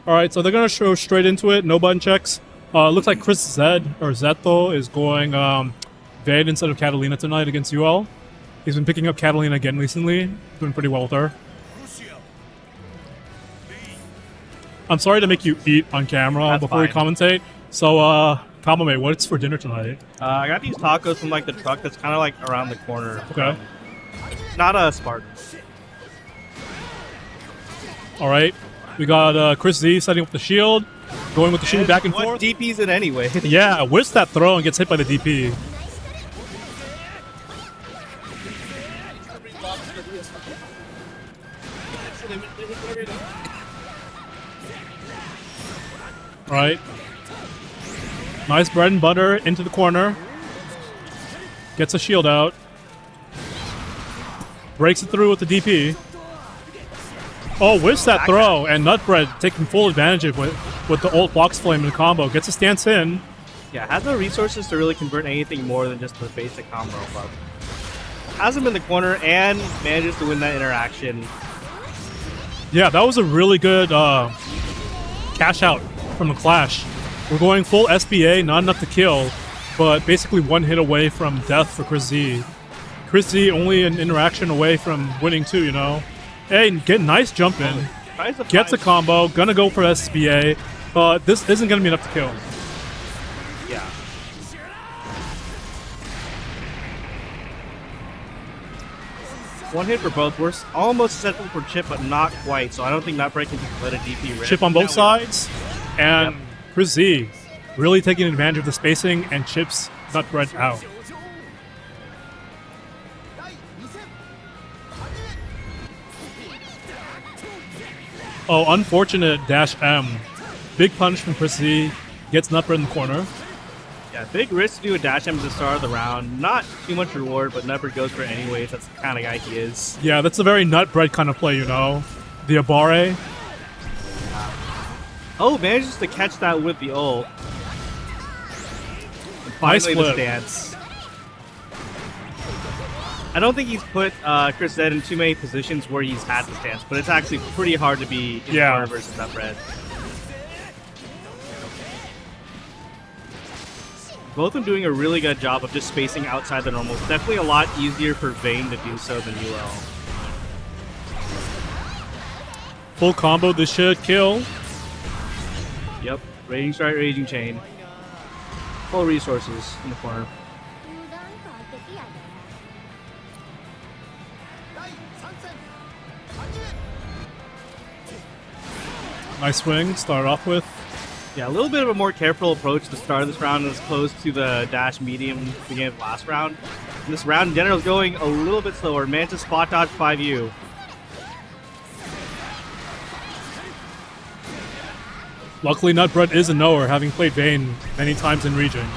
All right, so they're gonna show straight into it. No button checks. Looks like ChrisZ or Zeto is going Vade instead of Catalina tonight against UL. He's been picking up Catalina again recently, doing pretty well with her. I'm sorry to make you eat on camera That's before we commentate. So, Kamame, what's for dinner tonight? I got these tacos from like the truck that's kind of like around the corner. Okay. Not a Spartan. All right, we got ChrisZ setting up the shield, going with the shield back and what forth. DP's it anyway? Yeah, whiffs that throw and gets hit by the DP. All right. Nice bread and butter into the corner. Gets a shield out. Breaks it through with the DP. Oh, whiffs that throw, and Nutbread taking full advantage of it with the old Fox Flame in the combo. Gets a stance in. Yeah, has no resources to really convert anything more than just the basic combo, but has him in the corner and manages to win that interaction. Yeah, that was a really good cash out from the Clash. We're going full SBA, not enough to kill, but basically one hit away from death for ChrisZ. ChrisZ only an interaction away from winning too, you know. Hey, get nice jump in. Gets a combo, gonna go for SBA, but this isn't gonna be enough to kill. Yeah. One hit for both. We're almost set for chip, but not quite, so I don't think Nutbread can just let a DP rip. Chip on both sides, and ChrisZ really taking advantage of the spacing and chips Nutbread out. Oh, unfortunate dash M. Big punch from ChrisZ, gets Nutbread in the corner. Yeah, big risk to do a dash M at the start of the round. Not too much reward, but Nutbread goes for it anyways. That's the kind of guy he is. Yeah, that's a very Nutbread kind of play, you know? The Abare. Oh, manages to catch that with the ult. Nice Finally, the flip. stance. I don't think he's put ChrisZ in too many positions where he's had the stance, but it's actually pretty hard to be in corner versus Nutbread. Both of them doing a really good job of just spacing outside the normals. Definitely a lot easier for Vayne to do so than UL. Full combo, this should kill. Yep, Raging Strike, Raging Chain. Full resources in the corner. Nice swing, start off with. Yeah, a little bit of a more careful approach to the start of this round as opposed to the dash medium beginning of last round. And this round in general is going a little bit slower. Manta spot dodge 5U. Luckily, Nutbread is a knower, having played Vayne many times in region.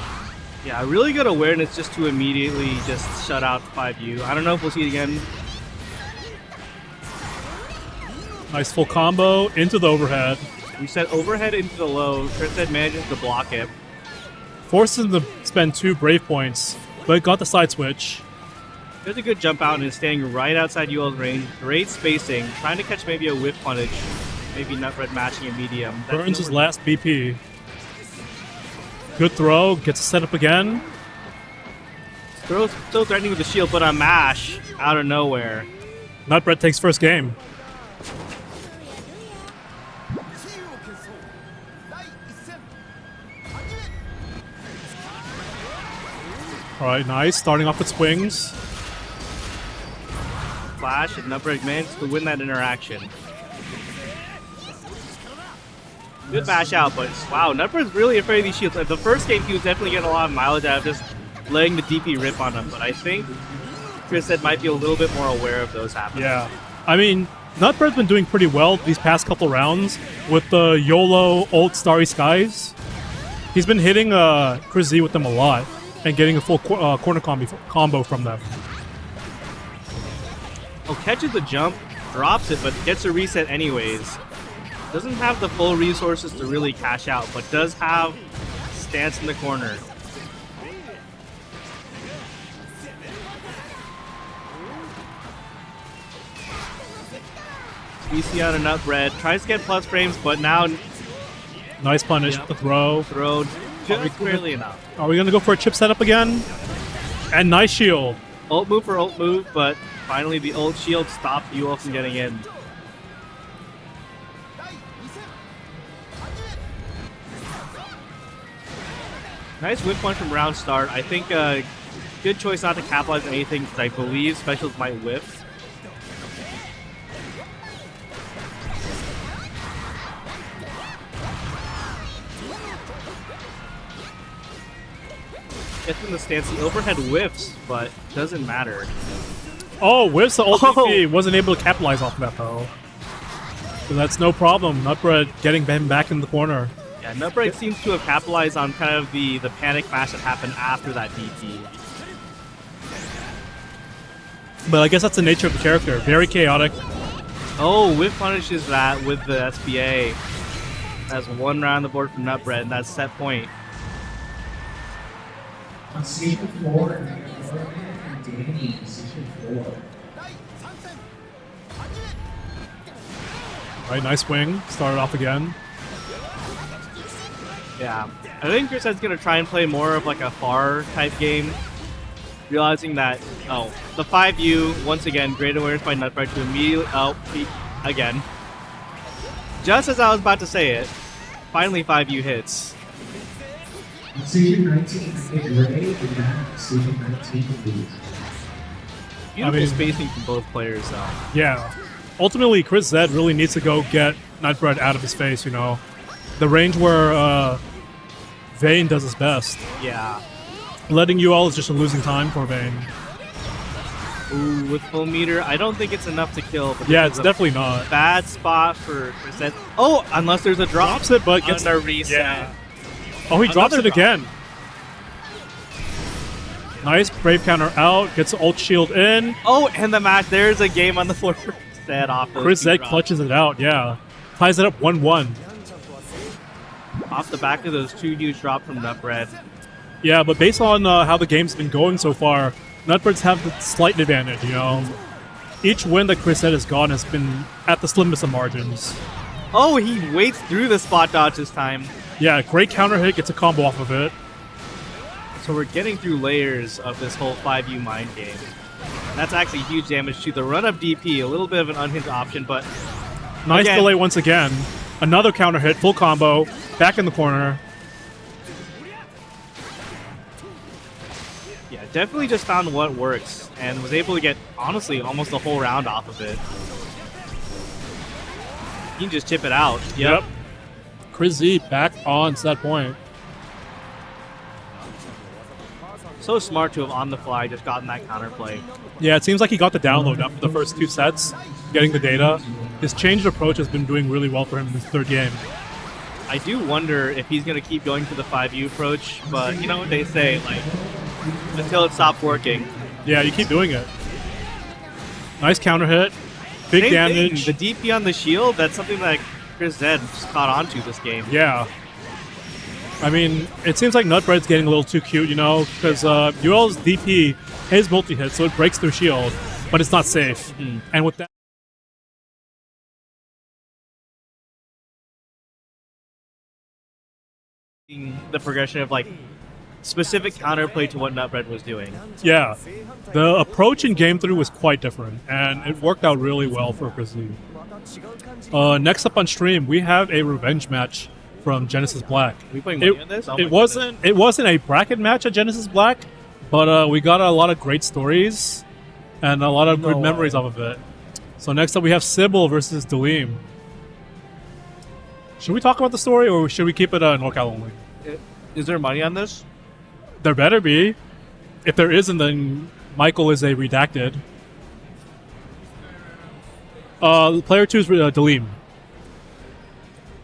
Yeah, really good awareness just to immediately just shut out 5U. I don't know if we'll see it again. Nice full combo into the overhead. We set overhead into the low. ChrisZ manages to block it. Forces him to spend 2 Brave points, but got the side switch. There's a good jump out and is standing right outside UL's range. Great spacing. Trying to catch maybe a whiff punish. Maybe Nutbread matching a medium. Burns his last BP. Good throw, gets a setup again. Throw's still threatening with the shield, but a mash out of nowhere. Nutbread takes first game. Alright, nice. Starting off with swings. Flash and Nutbread manages to win that interaction. Good bash out, but wow, Nutbread's really afraid of these shields. At the first game, he was definitely getting a lot of mileage out of just letting the DP rip on him, but I think ChrisZ might be a little bit more aware of those happening. Yeah. I mean, Nutbread's been doing pretty well these past couple rounds with the YOLO Old Starry Skies. He's been hitting ChrisZ with them a lot and getting a full corner combo from them. Oh, catches the jump, drops it, but gets a reset anyways. Doesn't have the full resources to really cash out, but does have stance in the corner. BC out of Nutbread. Tries to get plus frames, but now Nice punish. Yep. The throw. Throw just barely enough. Are we going to go for a chip setup again? And nice shield. Ult move for ult move, but finally the ult shield stopped Yule from getting in. Nice whip punch from round start. I think good choice not to capitalize on anything because I believe specials might whiff. Gets in the stance. The overhead whiffs, but doesn't matter. Oh, whiffs the ult DP. Wasn't able to capitalize off of that, though. So that's no problem. Nutbread getting him back in the corner. Yeah, Nutbread seems to have capitalized on kind of the panic mash that happened after that DP. But I guess that's the nature of the character. Very chaotic. Oh, whiff punishes that with the SBA. That's one round on the board for Nutbread, and that's set point. On station 4, and Danny on station 4. Right, nice swing. Started off again. Yeah, I think ChrisZ is going to try and play more of like a far type game, realizing that, oh, the 5U, once again, great awareness by Nutbread to immediately, again. Just as I was about to say it, finally 5U hits. On station 19, Ray, and then station 19, Lee. Beautiful spacing from both players, though. Yeah. Ultimately, ChrisZ really needs to go get Nutbread out of his face, you know. The range where Vayne does his best. Yeah. Letting you all is just a losing time for Vayne. Ooh, with full meter, I don't think it's enough to kill. But Yeah, it's definitely not. Bad spot for ChrisZ. Oh, unless there's a drop. Drops it, but gets a reset. Yeah. Oh, he drops it again. Nice brave counter out. Gets the ult shield in. Oh, and the match. There's a game on the floor for ChrisZ off those ChrisZ drops. clutches it out. Yeah, ties it up 1-1. Off the back of those two huge drops from Nutbread. Yeah, but based on how the game's been going so far, Nutbreads have the slight advantage, you know. Each win that ChrisZ has gotten has been at the slimmest of margins. Oh, he waits through the spot dodge this time. Yeah, great counter hit, gets a combo off of it. So we're getting through layers of this whole 5U mind game. That's actually huge damage to the run-up DP. A little bit of an unhinged option, but... Nice again, delay once again. Another counter hit, full combo, back in the corner. yeah, definitely just found what works and was able to get, honestly, almost a whole round off of it. He can just chip it out. Yep. ChrisZ back on set point. So smart to have on the fly just gotten that counterplay. Yeah, it seems like he got the download after the first two sets, getting the data. His changed approach has been doing really well for him in this third game. I do wonder if he's going to keep going for the 5U approach, but you know what they say, like, until it stops working. Yeah, you keep doing it. Nice counter hit. Big Same damage. thing, the DP on the shield, that's something that ChrisZ just caught on to this game. Yeah. I mean, it seems like Nutbread's getting a little too cute, you know, because UL's DP is multi-hit, so it breaks through shield, but it's not safe. Mhm. And with that, The progression of, like, specific counterplay to what Nutbread was doing. yeah, the approach in game 3 was quite different, and it worked out really well for ChrisZ. Next up on stream, we have a revenge match from Genesis Black. Are we putting money on this? Oh my It wasn't a bracket match at Genesis Black, but we got a lot of great stories and a lot of good memories off of it. So next up we have Sibyl versus Daleem. Should we talk about the story, or should we keep it NorCal only? Is there money on this? There better be. If there isn't, then Michael is a redacted. Player 2 is Daleem.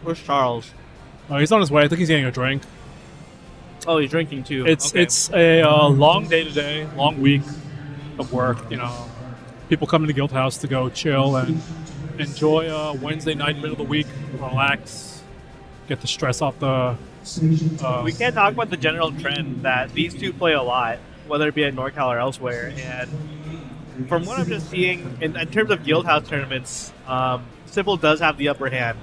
Where's Charles? He's on his way. I think he's getting a drink. Oh, he's drinking too. It's Okay. it's a long day today, long week of work. You know, people coming to Guildhouse to go chill and enjoy Wednesday night, middle of the week, relax, get the stress off the. We can't talk about the general trend that these two play a lot, whether it be at NorCal or elsewhere. And from what I'm just seeing, in terms of Guildhouse tournaments, Sibyl does have the upper hand.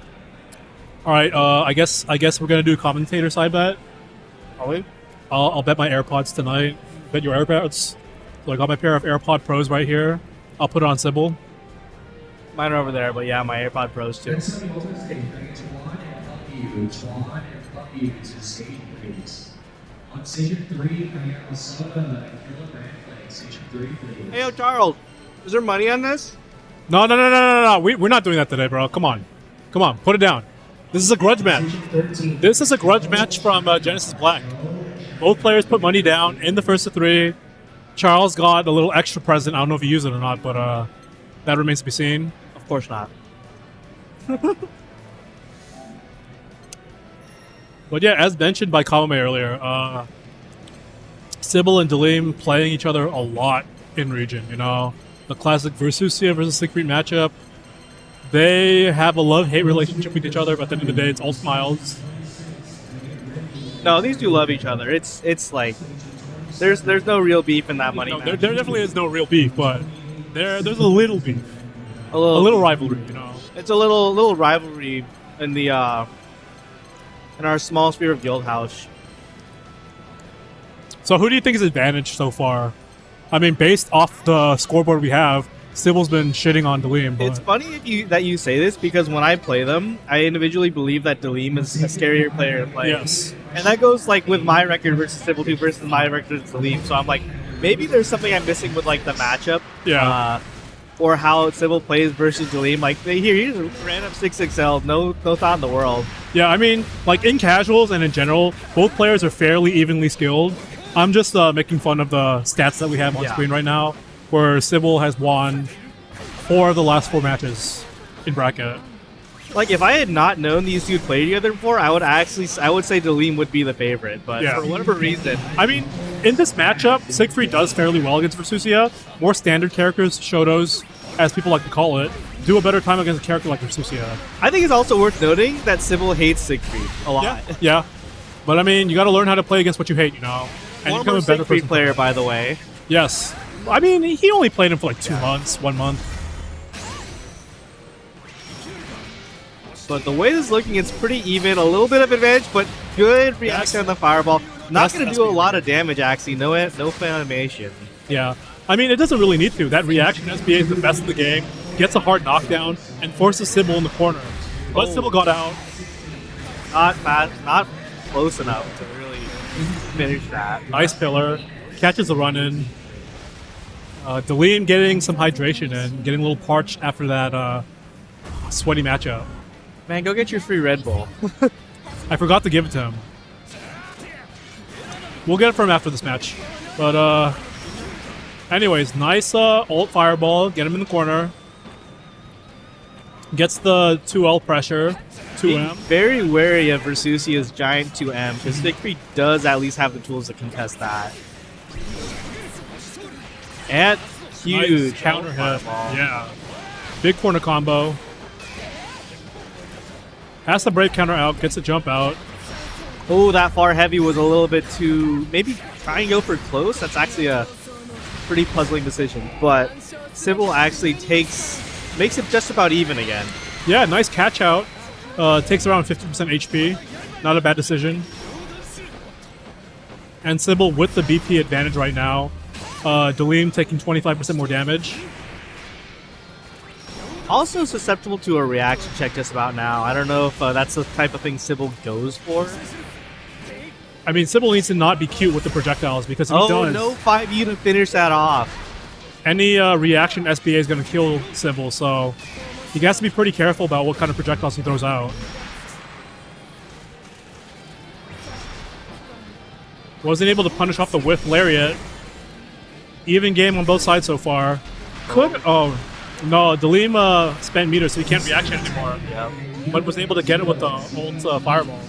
All right. I guess we're gonna do a commentator side bet. Probably. I'll bet my AirPods tonight. Bet your AirPods. So I got my pair of AirPod Pros right here. I'll put it on Sibyl. Mine are over there, but yeah, my AirPod Pros too. Next on the ultimate stage, bringing Tuan and Puppy. Tuan and Puppy to the stage, please. On station 3, I have Asada and Killer Man playing station 3, please. Hey, yo, Charles, is there money on this? No. We're not doing that today, bro. Come on, put it down. This is a grudge match. This is a grudge match from Genesis Black. Both players put money down in the first of 3. Charles got a little extra present. I don't know if he used it or not, but that remains to be seen. Of course not. But yeah, as mentioned by Kamame earlier, Sibyl and Dalim playing each other a lot in region. You know, the classic Versusia versus Siegfried matchup. They have a love-hate relationship with each other, but at the end of the day, it's all smiles. No, these two love each other. It's like there's no real beef in that money No, match. there definitely is no real beef, but there's a little beef, a a little rivalry. You know. It's a little rivalry in the in our small sphere of Guildhouse. So who do you think is advantaged so far? I mean, based off the scoreboard we have, Sibyl's been shitting on Dalim. But It's funny that you say this because when I play them, I individually believe that Dalim is a scarier player to play. yes, And that goes like with my record versus Sibyl 2 versus my record versus Dalim. So I'm like, maybe there's something I'm missing with like the matchup. Yeah. Or how Sibyl plays versus Dalim. Like, here's a random 6XL, no thought in the world. yeah. I mean, like in casuals and in general, both players are fairly evenly skilled. I'm just making fun of the stats that we have on Yeah. screen right now, where Sibyl has won 4 of the last 4 matches in bracket. Like, if I had not known these two played together before, I would say Dalim would be the favorite. But Yeah. for whatever reason, I mean, in this matchup, Siegfried does fairly well against Versusia. More standard characters, Shotos, as people like to call it, do a better time against a character like Versusia. I think it's also worth noting that Sibyl hates Siegfried a lot. Yeah. But I mean, you got to learn how to play against what you hate, you know? And Former Siegfried player, by the way. Yes. I mean, he only played him for like 2 months, 1 month. But the way this is looking, it's pretty even. A little bit of advantage, but good reaction on the fireball. Not going to do a lot of damage, actually. No animation. Yeah. I mean, it doesn't really need to. That reaction SBA is the best in the game, gets a hard knockdown, and forces Sibyl in the corner. But Sibyl got out. Not fast, not close enough to really finish that. Nice pillar. Catches the run-in. Dalim getting some hydration and getting a little parched after that sweaty matchup. Man, go get your free Red Bull. I forgot to give it to him. We'll get it from after this match. But, anyways, nice ult fireball. Get him in the corner. Gets the 2L pressure. Being 2M. very wary of Versusia's giant 2M, because Siegfried does at least have the tools to contest that. And huge Nice counter hit. fireball. Yeah. Big corner combo. Has the brave counter out. Gets a jump out. Oh, that far heavy was a little bit too... Maybe try and go for close? That's actually a pretty puzzling decision. But Sibyl actually makes it just about even again. Yeah, nice catch out. Takes around 50% HP. Not a bad decision. And Sibyl with the BP advantage right now. Dalim taking 25% more damage. Also susceptible to a reaction check just about now. I don't know if that's the type of thing Sibyl goes for. I mean, Sibyl needs to not be cute with the projectiles because if he does, No 5E to finish that off. any reaction SBA is going to kill Sibyl, so he has to be pretty careful about what kind of projectiles he throws out. Wasn't able to punish off the whiff lariat. Even game on both sides so far. No, Dalim spent meter, so he can't reaction anymore. Yeah. But was able to get it with the ult fireball.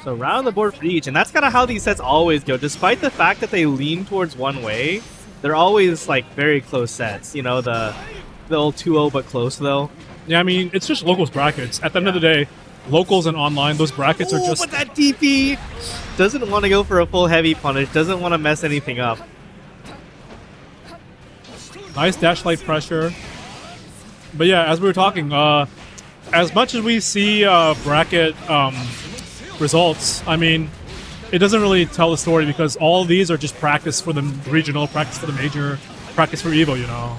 So round the board for each, and that's kind of how these sets always go. Despite the fact that they lean towards one way, they're always like very close sets. You know, the old 2-0 but close though. Yeah, I mean, it's just locals brackets. At the end of the day, locals and online, those brackets are just... But that DP doesn't want to go for a full heavy punish, doesn't want to mess anything up. Nice dash light pressure. But yeah, as we were talking, as much as we see bracket results, I mean, it doesn't really tell the story because all of these are just practice for the regional, practice for the major, practice for Evo, you know.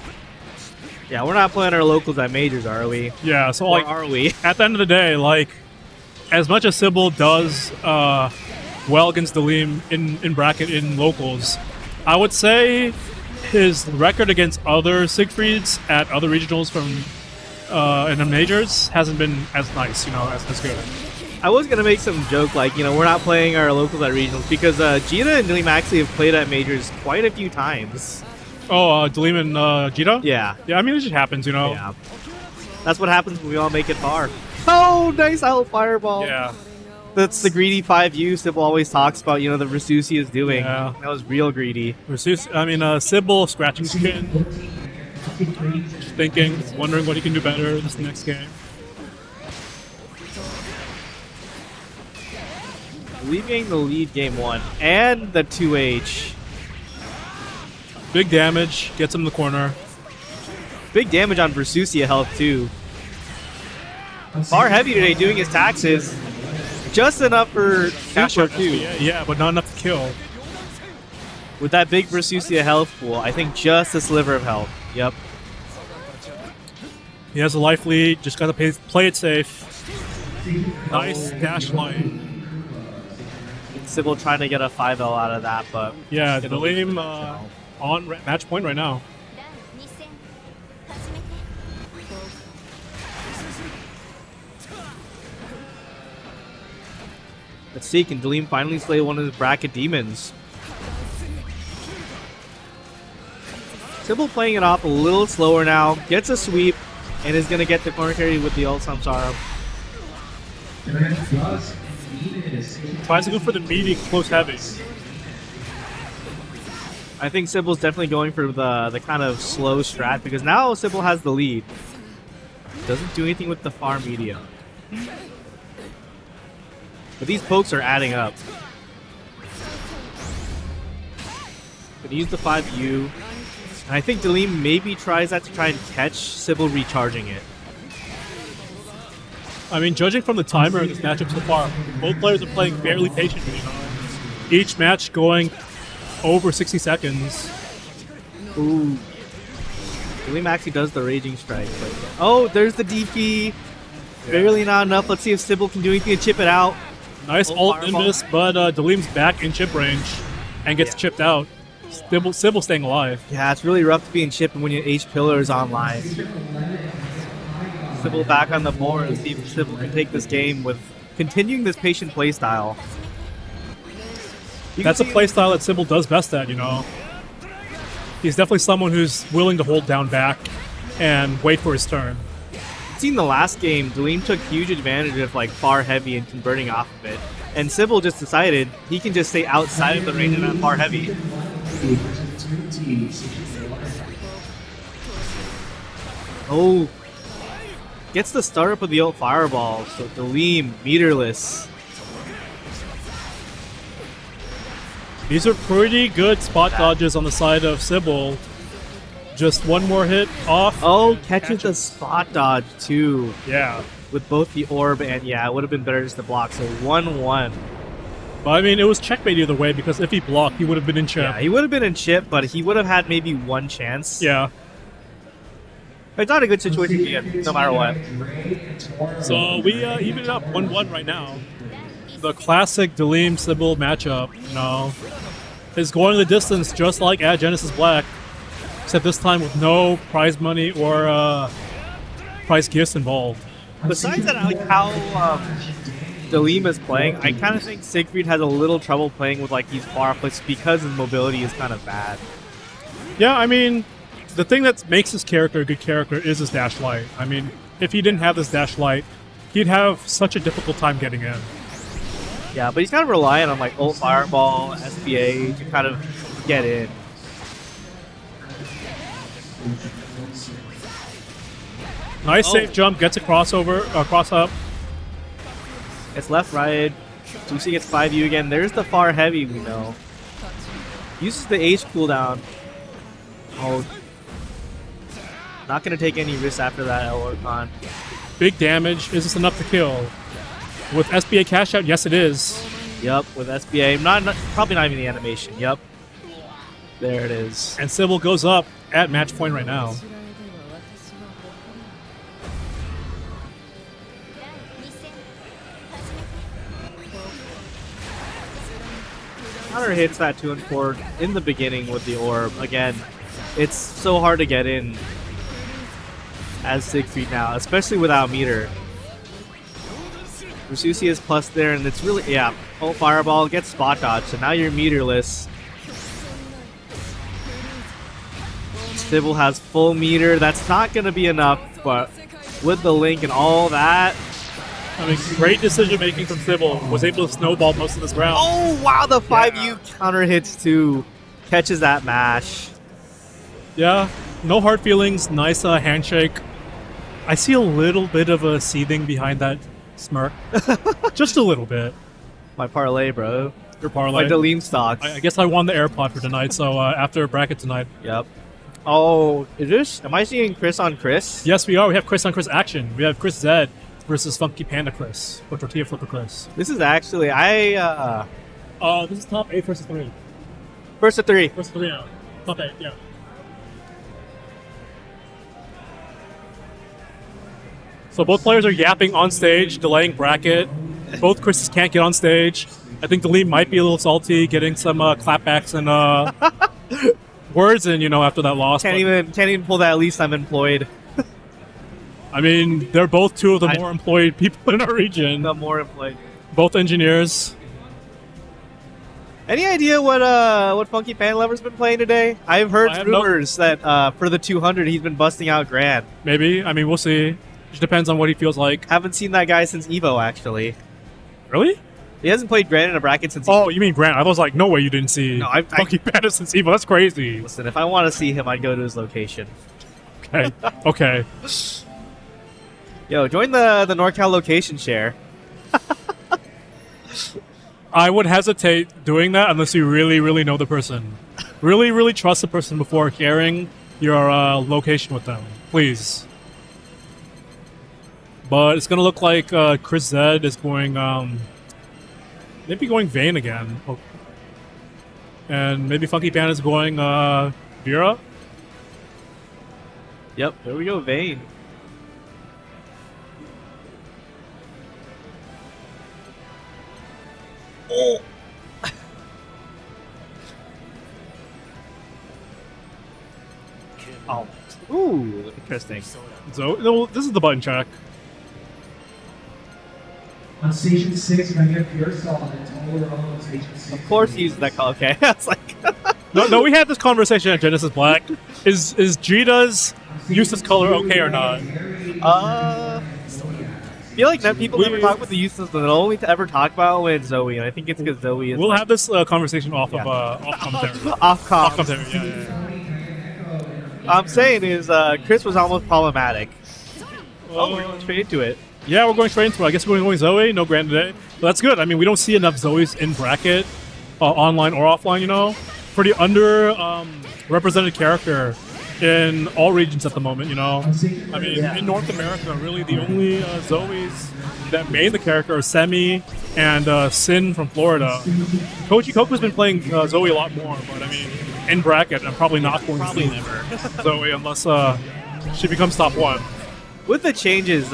Yeah, we're not playing our locals at majors, are we? Yeah, so Or like are we? at the end of the day, like as much as Sibyl does well against Dalim in bracket in locals, I would say his record against other Siegfrieds at other regionals from in the majors hasn't been as nice, you know, as good. I was gonna make some joke like, you know, we're not playing our locals at regionals because Gita and Dalim actually have played at majors quite a few times. Oh, Dalim and Jita? Yeah. Yeah, I mean, it just happens, you know? Yeah. That's what happens when we all make it far. Oh, nice out fireball. Yeah. That's the greedy 5U Sibyl always talks about, you know, the Versusi is doing. Yeah. That was real greedy. Sibyl scratching his chin, just thinking, wondering what he can do better this next game. Leaving the lead game 1 and the 2H. Big damage, gets him in the corner. Big damage on Versusia health too. Far heavy today doing his taxes. Just enough for Cash out Super too. yeah, but not enough to kill. With that big Versusia health pool, I think just a sliver of health. Yep. He has a life lead, just gotta play it safe. Nice dash line. Sibyl trying to get a 5L out of that, but Yeah, Dalim on match point right now. let's see, can Dalim finally slay one of his bracket demons? Sibyl playing it off a little slower now, gets a sweep, and is going to get the corner carry with the ult Samsara. Tries to go for the meaty close heavy. I think Sibyl's definitely going for the kind of slow strat because now Sibyl has the lead. Doesn't do anything with the far media. But these pokes are adding up. Gonna use the 5U. And I think Dalim maybe tries that to try and catch Sibyl recharging it. I mean, judging from the timer in this matchup so far, both players are playing fairly patiently, you know? Each match going over 60 seconds. Ooh. Dalim actually does the Raging Strike. But oh, there's the DP. Barely not enough. Let's see if Sibyl can do anything to chip it out. Nice ult Nimbus, but Dalim's back in chip range and gets chipped out. Sibyl staying alive. Yeah, it's really rough to be in chip when your H pillar is online. Sibyl back on the board and see if Sibyl can take this game with continuing this patient playstyle. That's a playstyle that Sibyl does best at, you know. He's definitely someone who's willing to hold down back and wait for his turn. Seen the last game, Dalim took huge advantage of like far heavy and converting off of it. And Sibyl just decided he can just stay outside of the range of that far heavy. Oh. Gets the startup of the ult fireball, so Dalim meterless. These are pretty good spot dodges on the side of Sibyl. Just one more hit off. Oh, catches the spot dodge too. Yeah. With both the orb and yeah, it would have been better just to block. So 1-1. But I mean, it was checkmate either way because if he blocked, he would have been in chip. Yeah, he would have been in chip, but he would have had maybe one chance. Yeah. It's not a good situation to be in, no matter what. So we even it up 1-1 right now. The classic Dalim Sibyl matchup, you know, is going the distance just like at Genesis Black, except this time with no prize money or prize gifts involved. Besides that, I like how Dalim is playing. I kind of think Siegfried has a little trouble playing with like these far flicks because his mobility is kind of bad. Yeah, I mean, the thing that makes his character a good character is his dash light. I mean, if he didn't have this dash light, he'd have such a difficult time getting in. Yeah, but he's kind of reliant on like ult fireball, SBA to kind of get in. Nice safe jump, gets a crossover, cross up. It's left, right. Juicy gets 5U again. There's the far heavy, we know. Uses the H cooldown. Oh, Not going to take any risks after that Elorcon. Big damage. Is this enough to kill? With SBA cash out, yes it is. Yep, with SBA. Probably not even the animation. Yep. There it is. And Sibyl goes up at match point right now. Counter hits that 2 and 4 in the beginning with the orb. Again, it's so hard to get in as Siegfried now, especially without meter. Rasusi is plus there, and it's really, yeah, full fireball, gets spot dodge, so now you're meterless. Sibyl has full meter. That's not going to be enough, but with the link and all that. I mean, great decision making from Sibyl. Was able to snowball most of this round. Oh, wow, the 5U counter hits too. Catches that mash. Yeah, no hard feelings. Nice handshake. I see a little bit of a seething behind that smirk. Just a little bit. My parlay, bro. Your parlay. My Dalim stocks. I guess I won the AirPod for tonight, so after bracket tonight. Yep. Oh, is this? Am I seeing Chris on Chris? Yes, we are. We have Chris on Chris action. We have ChrisZ versus Funky Panda Chris. Or Tortilla Flipper Chris. This is actually, This is top 8 versus 3. First of 3. Versus 3 now. Top 8, yeah. So both players are yapping on stage, delaying bracket. Both Chris's can't get on stage. I think the lead might be a little salty, getting some clapbacks and words in, you know, after that loss. Can't even pull that. At least I'm employed. I mean, they're both two of the more employed people in our region. The more employed. Both engineers. Any idea what Funky Pan Lover's been playing today? I've heard rumors that for the 200 he's been busting out Grand. Maybe. I mean, we'll see. It depends on what he feels like. Haven't seen that guy since Evo, actually. Really? He hasn't played Grand in a bracket since Evo. Oh, you mean Grand? I was like, no way you didn't see Funky Panda since Evo. That's crazy. Listen, if I want to see him, I'd go to his location. Okay. Okay. Yo, join the NorCal location share. I would hesitate doing that unless you really, really know the person. Really, really trust the person before sharing your location with them. Please. But it's going to look like ChrisZ is going, maybe going Vayne again. Oh. And maybe Funky Panda is going Vera. Yep, there we go, Vayne. Oh! Oh. Ooh, interesting. So, no, this is the button check. On station 6, you're going to get Pure Solid and Total on station 6. Of course he used that call. Okay, I was like... No, we had this conversation at Genesis Black. Is Jita's useless color okay or not? I feel like that people never talk about the useless. They'll only ever talk about when Zoe, and I think it's because Zoe is... We'll have this conversation off commentary. Off commentary, yeah. I'm saying is Chris was almost problematic. Oh, we're going straight into it. Yeah, we're going straight into it. I guess we're going Zoe, no Grand today. But that's good. I mean, we don't see enough Zoes in bracket, online or offline, you know? Pretty represented character in all regions at the moment, you know? I mean, in North America, really the only Zoes that made the character are Semi and Sin from Florida. Koji Koku's been playing Zoe a lot more, but I mean, in bracket, I'm probably not going to see Zoe unless she becomes top 1. With the changes,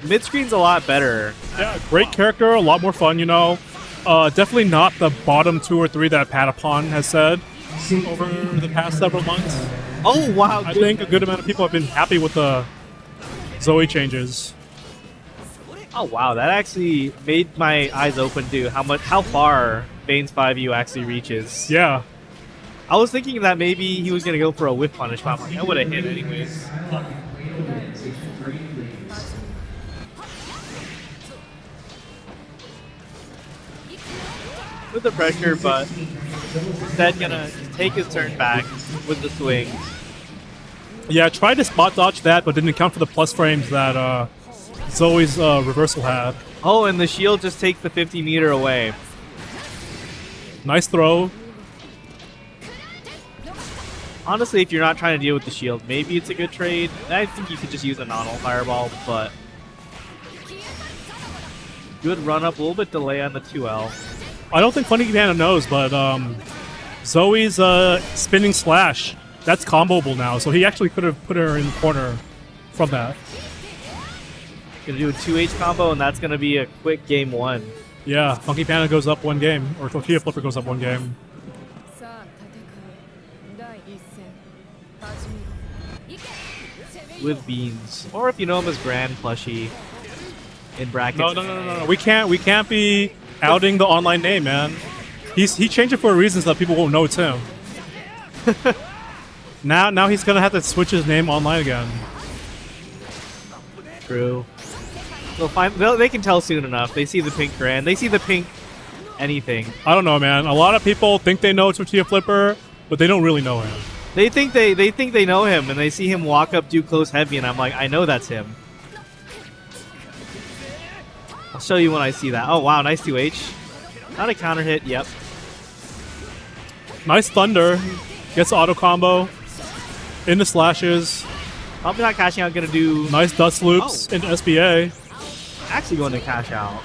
mid-screen's a lot better. Yeah, great character, a lot more fun, you know. Definitely not the bottom 2 or 3 that Patapon has said over the past several months. Oh, wow. I think a good amount of people have been happy with the Zoe changes. Oh, wow. That actually made my eyes open to how far Vayne's 5U actually reaches. Yeah. I was thinking that maybe he was going to go for a whiff punish, but I'm like, I would have hit anyways. With the pressure, but instead gonna take his turn back with the swing. Yeah, tried to spot dodge that, but didn't account for the plus frames that Zoe's reversal had. Oh, and the shield just takes the 50 meter away. Nice throw. Honestly, if you're not trying to deal with the shield, maybe it's a good trade. I think you could just use a non-ult fireball, but good run up, a little bit delay on the 2L. I don't think Funny Panda knows, but Zoe's spinning slash, that's comboable now, so he actually could have put her in the corner from that. Gonna do a 2H combo, and that's gonna be a quick game 1. Yeah, Funky Panda goes up 1 game, or Tortilla Flipper goes up 1 game. With beans, or if you know him as Grand Plushie in brackets. No. We can't be outing the online name, man. He changed it for a reason so that people won't know it's him. now he's gonna have to switch his name online again. True. They can tell soon enough. They see the pink Grand. They see the pink anything. I don't know, man. A lot of people think they know Tortilla Flipper, but they don't really know him. They think they know him, and they see him walk up, do close heavy, and I'm like, I know that's him. I'll show you when I see that. Oh wow, nice 2H. Not a counter hit. Yep. Nice thunder. Gets auto combo. Into slashes. Probably not cashing out. Gonna do nice dust loops into SBA. Actually going to cash out.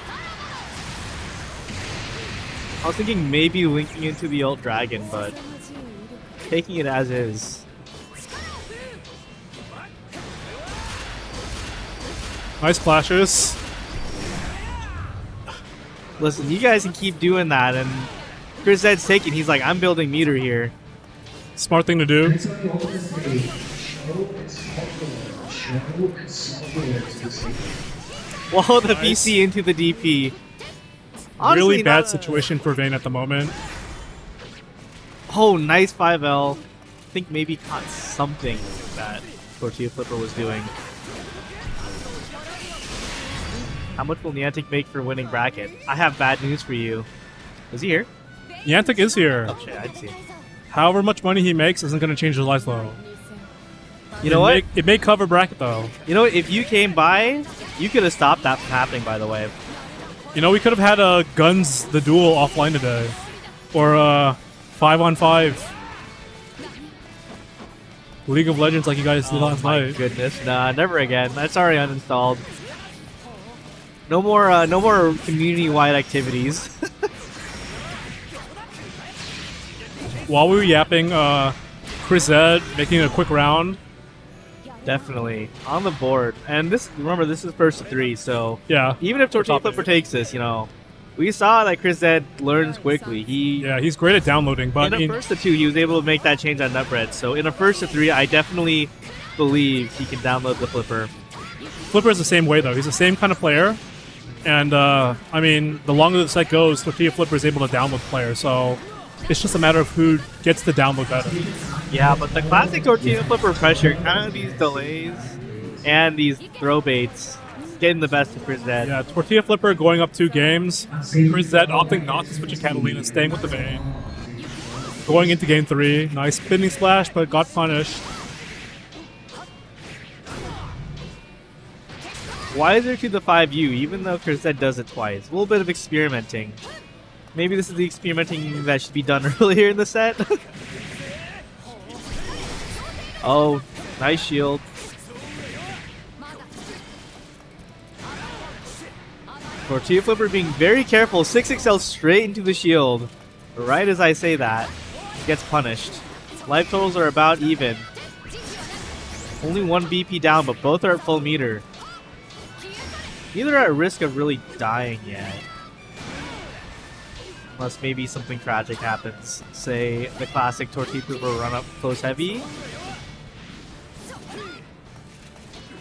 I was thinking maybe linking into the ult dragon, but taking it as is. Nice clashes. Listen, you guys can keep doing that, and ChrisZ's taking. He's like, I'm building meter here. Smart thing to do. Whoa, the BC into the DP. Honestly, really bad situation for Vayne at the moment. Oh, nice 5L. I think maybe caught something that Tortilla Flipper was doing. How much will Nyantic make for winning bracket? I have bad news for you. Is he here? Nyantic is here. Oh shit, I didn't see him. However much money he makes isn't going to change his life though. You know what? It may cover bracket though. You know what? If you came by, you could have stopped that from happening, by the way. You know, we could have had Guns the Duel offline today. Or 5-on-5. League of Legends like you guys did last night. Goodness, nah, never again. That's already uninstalled. No more community-wide activities. While we were yapping, ChrisZ making a quick round. Definitely on the board, and remember this is first to 3, so yeah. Even if Tortilla Flipper takes this, you know, we saw that ChrisZ learns quickly. He's great at downloading, but in a first to 2, he was able to make that change on Nutbread. So in a first to 3, I definitely believe he can download the Flipper. Flipper is the same way though. He's the same kind of player, and I mean, the longer the set goes, Tortilla Flipper is able to download players. So it's just a matter of who gets the download better. Yeah, but the classic Tortilla Flipper pressure, kind of these delays and these throw baits, getting the best of ChrisZ. Yeah, Tortilla Flipper going up 2 games. ChrisZ opting not to switch to Catalina, staying with the Vayne. Going into game 3, nice spinning splash, but got punished. Wiser to the 5U, even though ChrisZ does it twice. A little bit of experimenting. Maybe this is the experimenting that should be done earlier in the set. Oh, nice shield. Tortilla Flipper being very careful. 6XL straight into the shield. Right as I say that, gets punished. Life totals are about even. Only 1 BP down, but both are at full meter. Neither are at risk of really dying yet. Unless maybe something tragic happens. Say the classic Tortilla Flipper run up close heavy.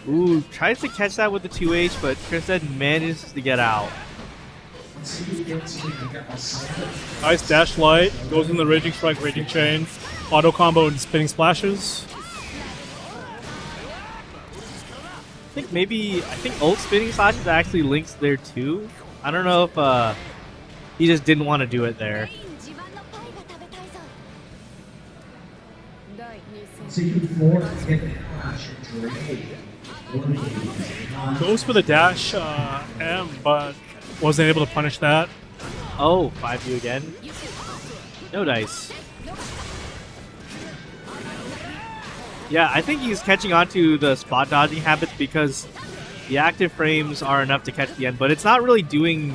Ooh, tries to catch that with the 2H, but ChrisZ manages to get out. Nice dash light, goes in the Raging Strike, Raging Chain, auto combo and spinning splashes. I think ult spinning slashes actually links there too. I don't know if he just didn't want to do it there. Goes for the dash M, but wasn't able to punish that. Oh, 5U again. No dice. Yeah, I think he's catching on to the spot dodging habits because the active frames are enough to catch the end, but it's not really doing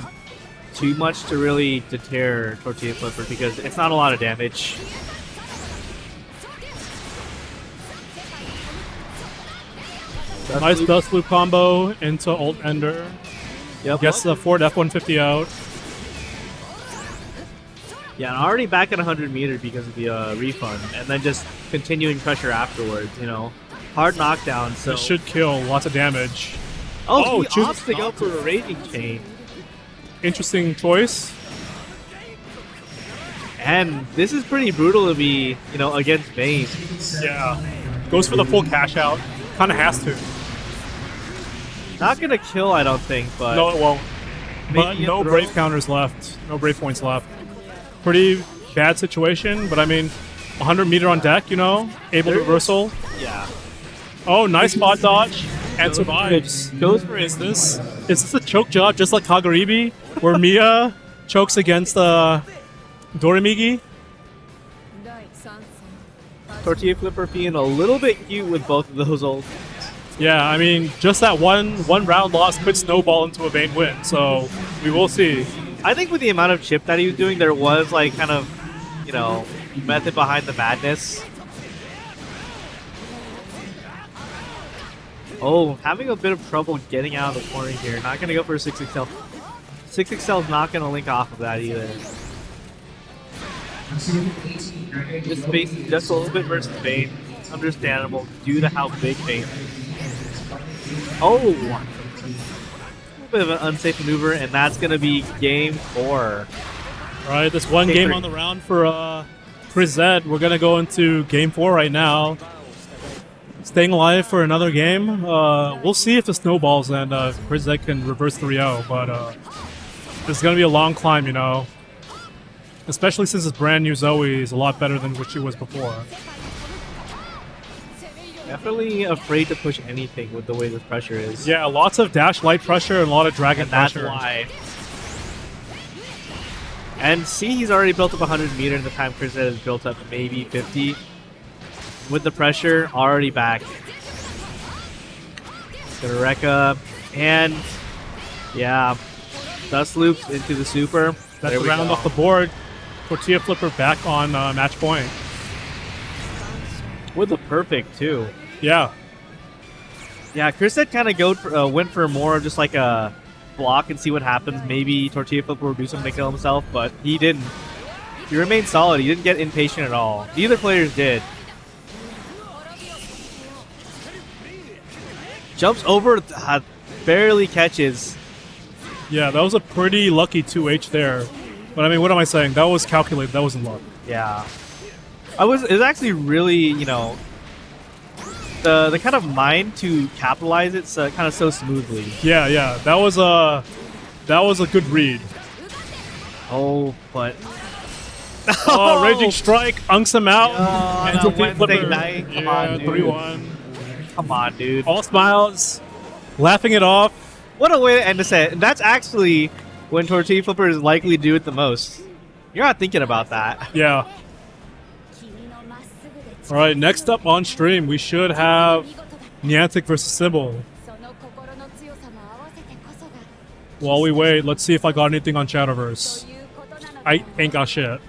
too much to really deter Tortilla Flipper because it's not a lot of damage. Nice dust loop combo into ult ender. Yep. Gets the forward F-150 out. Yeah, and already back at 100 meters because of the refund, and then just continuing pressure afterwards, you know. Hard knockdown, so... This should kill lots of damage. Oh, he chooses opts to go not for a Raging Chain. Interesting choice. And this is pretty brutal to be, you know, against Vayne. Yeah. Goes for the full cash out. Kind of has to. Not gonna kill, I don't think, but... No, it won't. But maybe a no throw. Brave counters left. No Brave points left. Pretty bad situation, but I mean, 100 meter on deck, you know? Able to reversal. Yeah. Oh, nice spot dodge. And survives. Goes for it. Is this a choke job just like Kagaribi, where Mia chokes against Dorimigi? Tortilla Flipper being a little bit cute with both of those ults. Yeah, I mean, just that one round loss could snowball into a Vayne win, so we will see. I think with the amount of chip that he was doing, there was like kind of, you know, method behind the madness. Oh, having a bit of trouble getting out of the corner here. Not going to go for a 6XL. 6XL is not going to link off of that either. Just facing just a little bit versus Vayne. It's understandable due to how big Vayne is. Oh! A little bit of an unsafe maneuver, and that's going to be game 4. Right, this one Game game 3. on the round for ChrisZ. We're going to go into game 4 right now. Staying alive for another game. We'll see if the snowballs and ChrisZ can reverse 3-0, but this is going to be a long climb, you know. Especially since this brand new Zoe is a lot better than what she was before. Definitely afraid to push anything with the way this pressure is. Yeah, lots of dash light pressure and a lot of dragon And that's pressure. why. And see, he's already built up 100 meters in the time ChrisZ has built up maybe 50. With the pressure already back. Gonna wreck up. And yeah, dust loops into the super. That's There a we round go. off the board. Tortilla Flipper back on match point. With a perfect too. Yeah. Yeah, ChrisZ kind of went for more of just like a block and see what happens. Maybe Tortilla Flipper will do something to kill himself, but he didn't. He remained solid. He didn't get impatient at all. Neither players did. Jumps over, barely catches. Yeah, that was a pretty lucky 2H there. But I mean, what am I saying? That was calculated. That wasn't luck. Yeah. It was actually really, you know, the kind of mind to capitalize it kind of so smoothly. Yeah, yeah. That was a good read. Oh, but... Oh, Raging Strike unks him out. Oh, and no, Tortilla Wednesday Flipper. night. Come Yeah, on, dude. 3-1. Come on, dude. All smiles, laughing it off. What a way to end a set. And that's actually when Tortilla Flipper is likely to do it the most. You're not thinking about that. Yeah. All right, next up on stream, we should have Nyantic versus Sibyl. While we wait, let's see if I got anything on Chatterverse. I ain't got shit.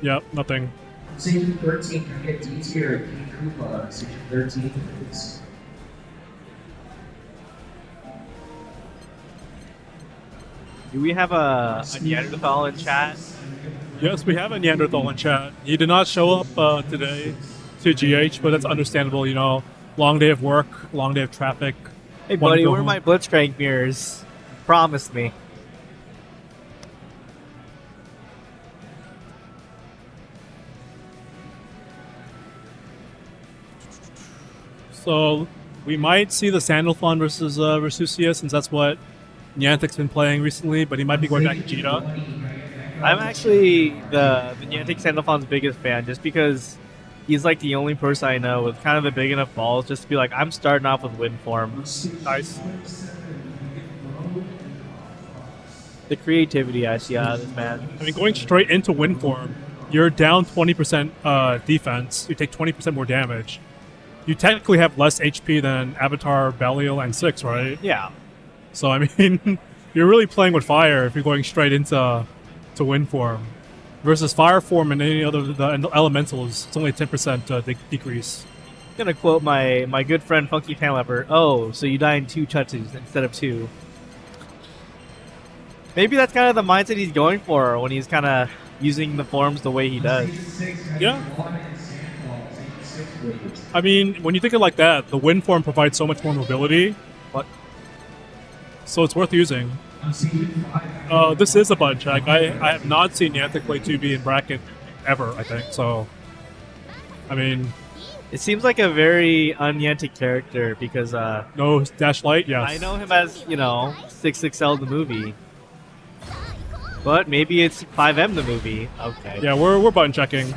Yep, nothing. Section 13, can I get D tier King Koopa, section 13, please? Do we have a Neanderthal in chat? Yes, we have a Neanderthal in chat. He did not show up today to GH, but that's understandable, you know. Long day of work, long day of traffic. Hey, Wanna buddy, go where are home. my Blitzcrank mirrors? Promise me. So we might see the Sandalphon versus Versusia, since that's what Nyantic's been playing recently, but he might be going back to Jita. I'm actually the Nyantic Sandalphon's biggest fan, just because he's like the only person I know with kind of the big enough balls just to be like, I'm starting off with win form. Nice. The creativity I see out of this man. I mean, going straight into win form, you're down 20% defense. You take 20% more damage. You technically have less HP than Avatar, Belial, and Six, right? Yeah. So I mean, you're really playing with fire if you're going straight into win form. Versus fire form and any other the elementals, it's only a 10% decrease. I'm gonna quote my good friend Funky Panlever. Oh, so you die in 2 touches instead of 2. Maybe that's kind of the mindset he's going for when he's kind of using the forms the way he does. Yeah. I mean, when you think of it like that, the win form provides so much more mobility. What? So it's worth using. This is a button check. I have not seen Nyantic play 2B in bracket ever, I think. So, I mean... It seems like a very un-Nyantic character because... no dash light? Yes. I know him as, 6XL the movie. But maybe it's 5M the movie. Okay. Yeah, we're button checking.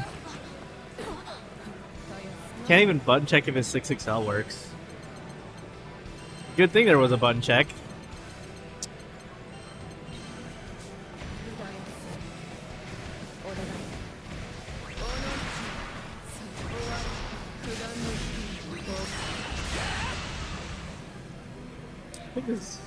Can't even button check if his 6XL works. Good thing there was a button check. I think this...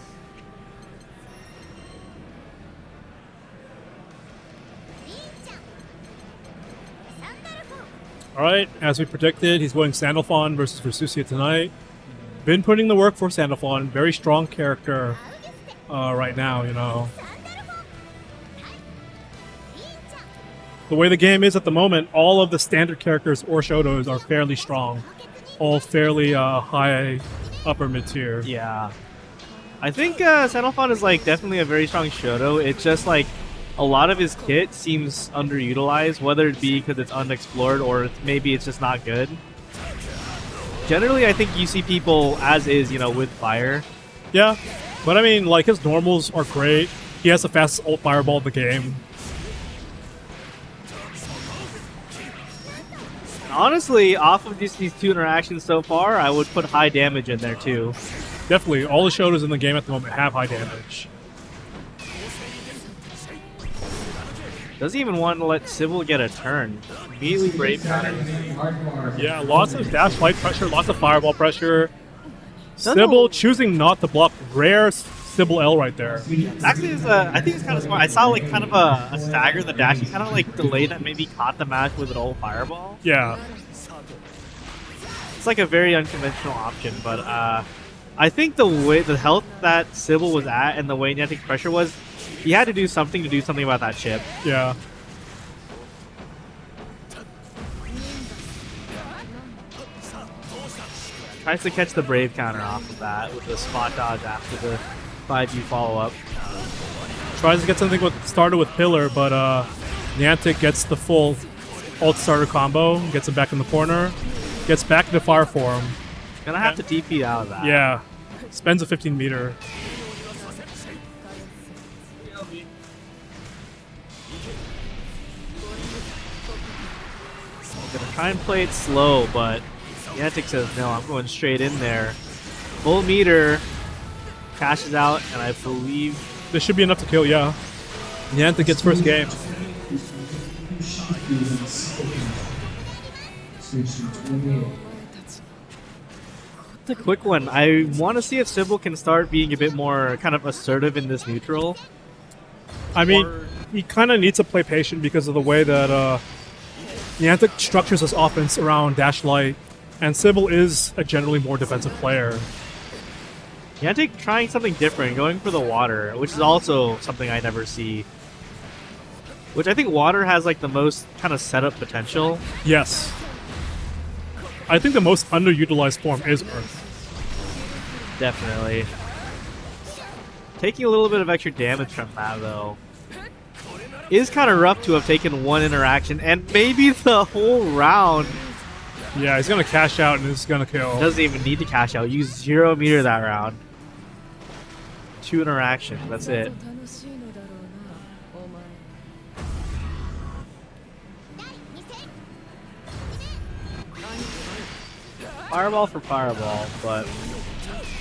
Alright, as we predicted, he's going Sandalphon versus Versusia tonight. Been putting the work for Sandalphon. Very strong character right now, The way the game is at the moment, all of the standard characters or Shotos are fairly strong. All fairly high upper mid-tier. Yeah. I think Sandalphon is definitely a very strong Shoto. It's just a lot of his kit seems underutilized, whether it be because it's unexplored or maybe it's just not good. Generally, I think you see people as is, with fire. Yeah, but I mean, his normals are great. He has the fastest ult fireball in the game. Honestly, off of these 2 interactions so far, I would put high damage in there too. Definitely, all the Shotos in the game at the moment have high damage. Doesn't even want to let Sibyl get a turn. Immediately brave counter. Yeah, lots of dash light pressure, lots of fireball pressure. Sibyl choosing not to block. Rare Sibyl L right there. Actually, I think it's kind of smart. I saw kind of a stagger the dash. He kind of delayed that, maybe caught the match with an old fireball. Yeah. It's a very unconventional option, but I think the health that Sibyl was at and the way Nyantic's pressure was, he had to do something about that chip. Yeah. Tries to catch the brave counter off of that with the spot dodge after the 5U follow-up. Tries to get something started with Pillar, but Nyantic gets the full ult starter combo, gets him back in the corner, gets back into fire form. Gonna have to DP out of that. Yeah. Spends a 15 meter. Gonna try and play it slow, but Nyantic says, no, I'm going straight in there. Full meter, cashes out, and I believe... This should be enough to kill, yeah. Nyantic gets first game. It's a quick one. I want to see if Sibyl can start being a bit more kind of assertive in this neutral. I mean, he kind of needs to play patient because of the way that Nyantic structures his offense around dash light, and Sibyl is a generally more defensive player. Nyantic trying something different, going for the water, which is also something I never see. Which I think water has the most kind of setup potential. Yes. I think the most underutilized form is Earth. Definitely. Taking a little bit of extra damage from that, though, is kind of rough to have taken 1 interaction and maybe the whole round. Yeah, he's going to cash out and he's going to kill. Doesn't even need to cash out. Use 0 meter that round. 2 interactions. That's it. Fireball for fireball, but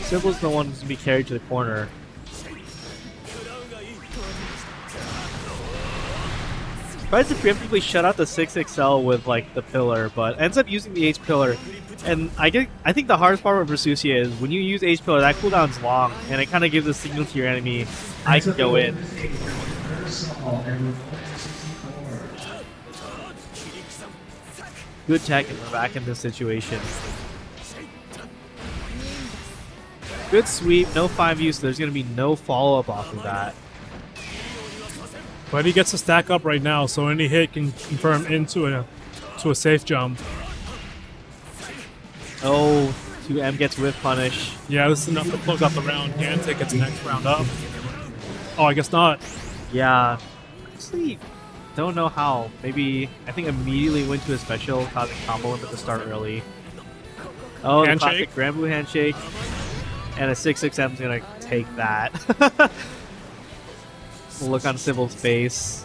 Sibyl's the one to be carried to the corner. Tries to preemptively shut out the 6XL with like the pillar, but ends up using the H pillar. And I think the hardest part with Versusia is when you use H pillar, that cooldown's long, and it kind of gives a signal to your enemy, I can go in. Good tech, and we're back in this situation. Good sweep, no 5U, so there's going to be no follow-up off of that. But he gets a stack up right now, so any hit can confirm into a safe jump. Oh, 2M gets whiff punish. Yeah, this is enough to close out the round. Nyantic gets the next round up. Oh, I guess not. Yeah, actually, don't know how. Maybe, I think immediately went to a special, causing combo limit to start early. Oh, the classic Grand Blue handshake. And a 6XM is going to take that. Look on Sibyl's face.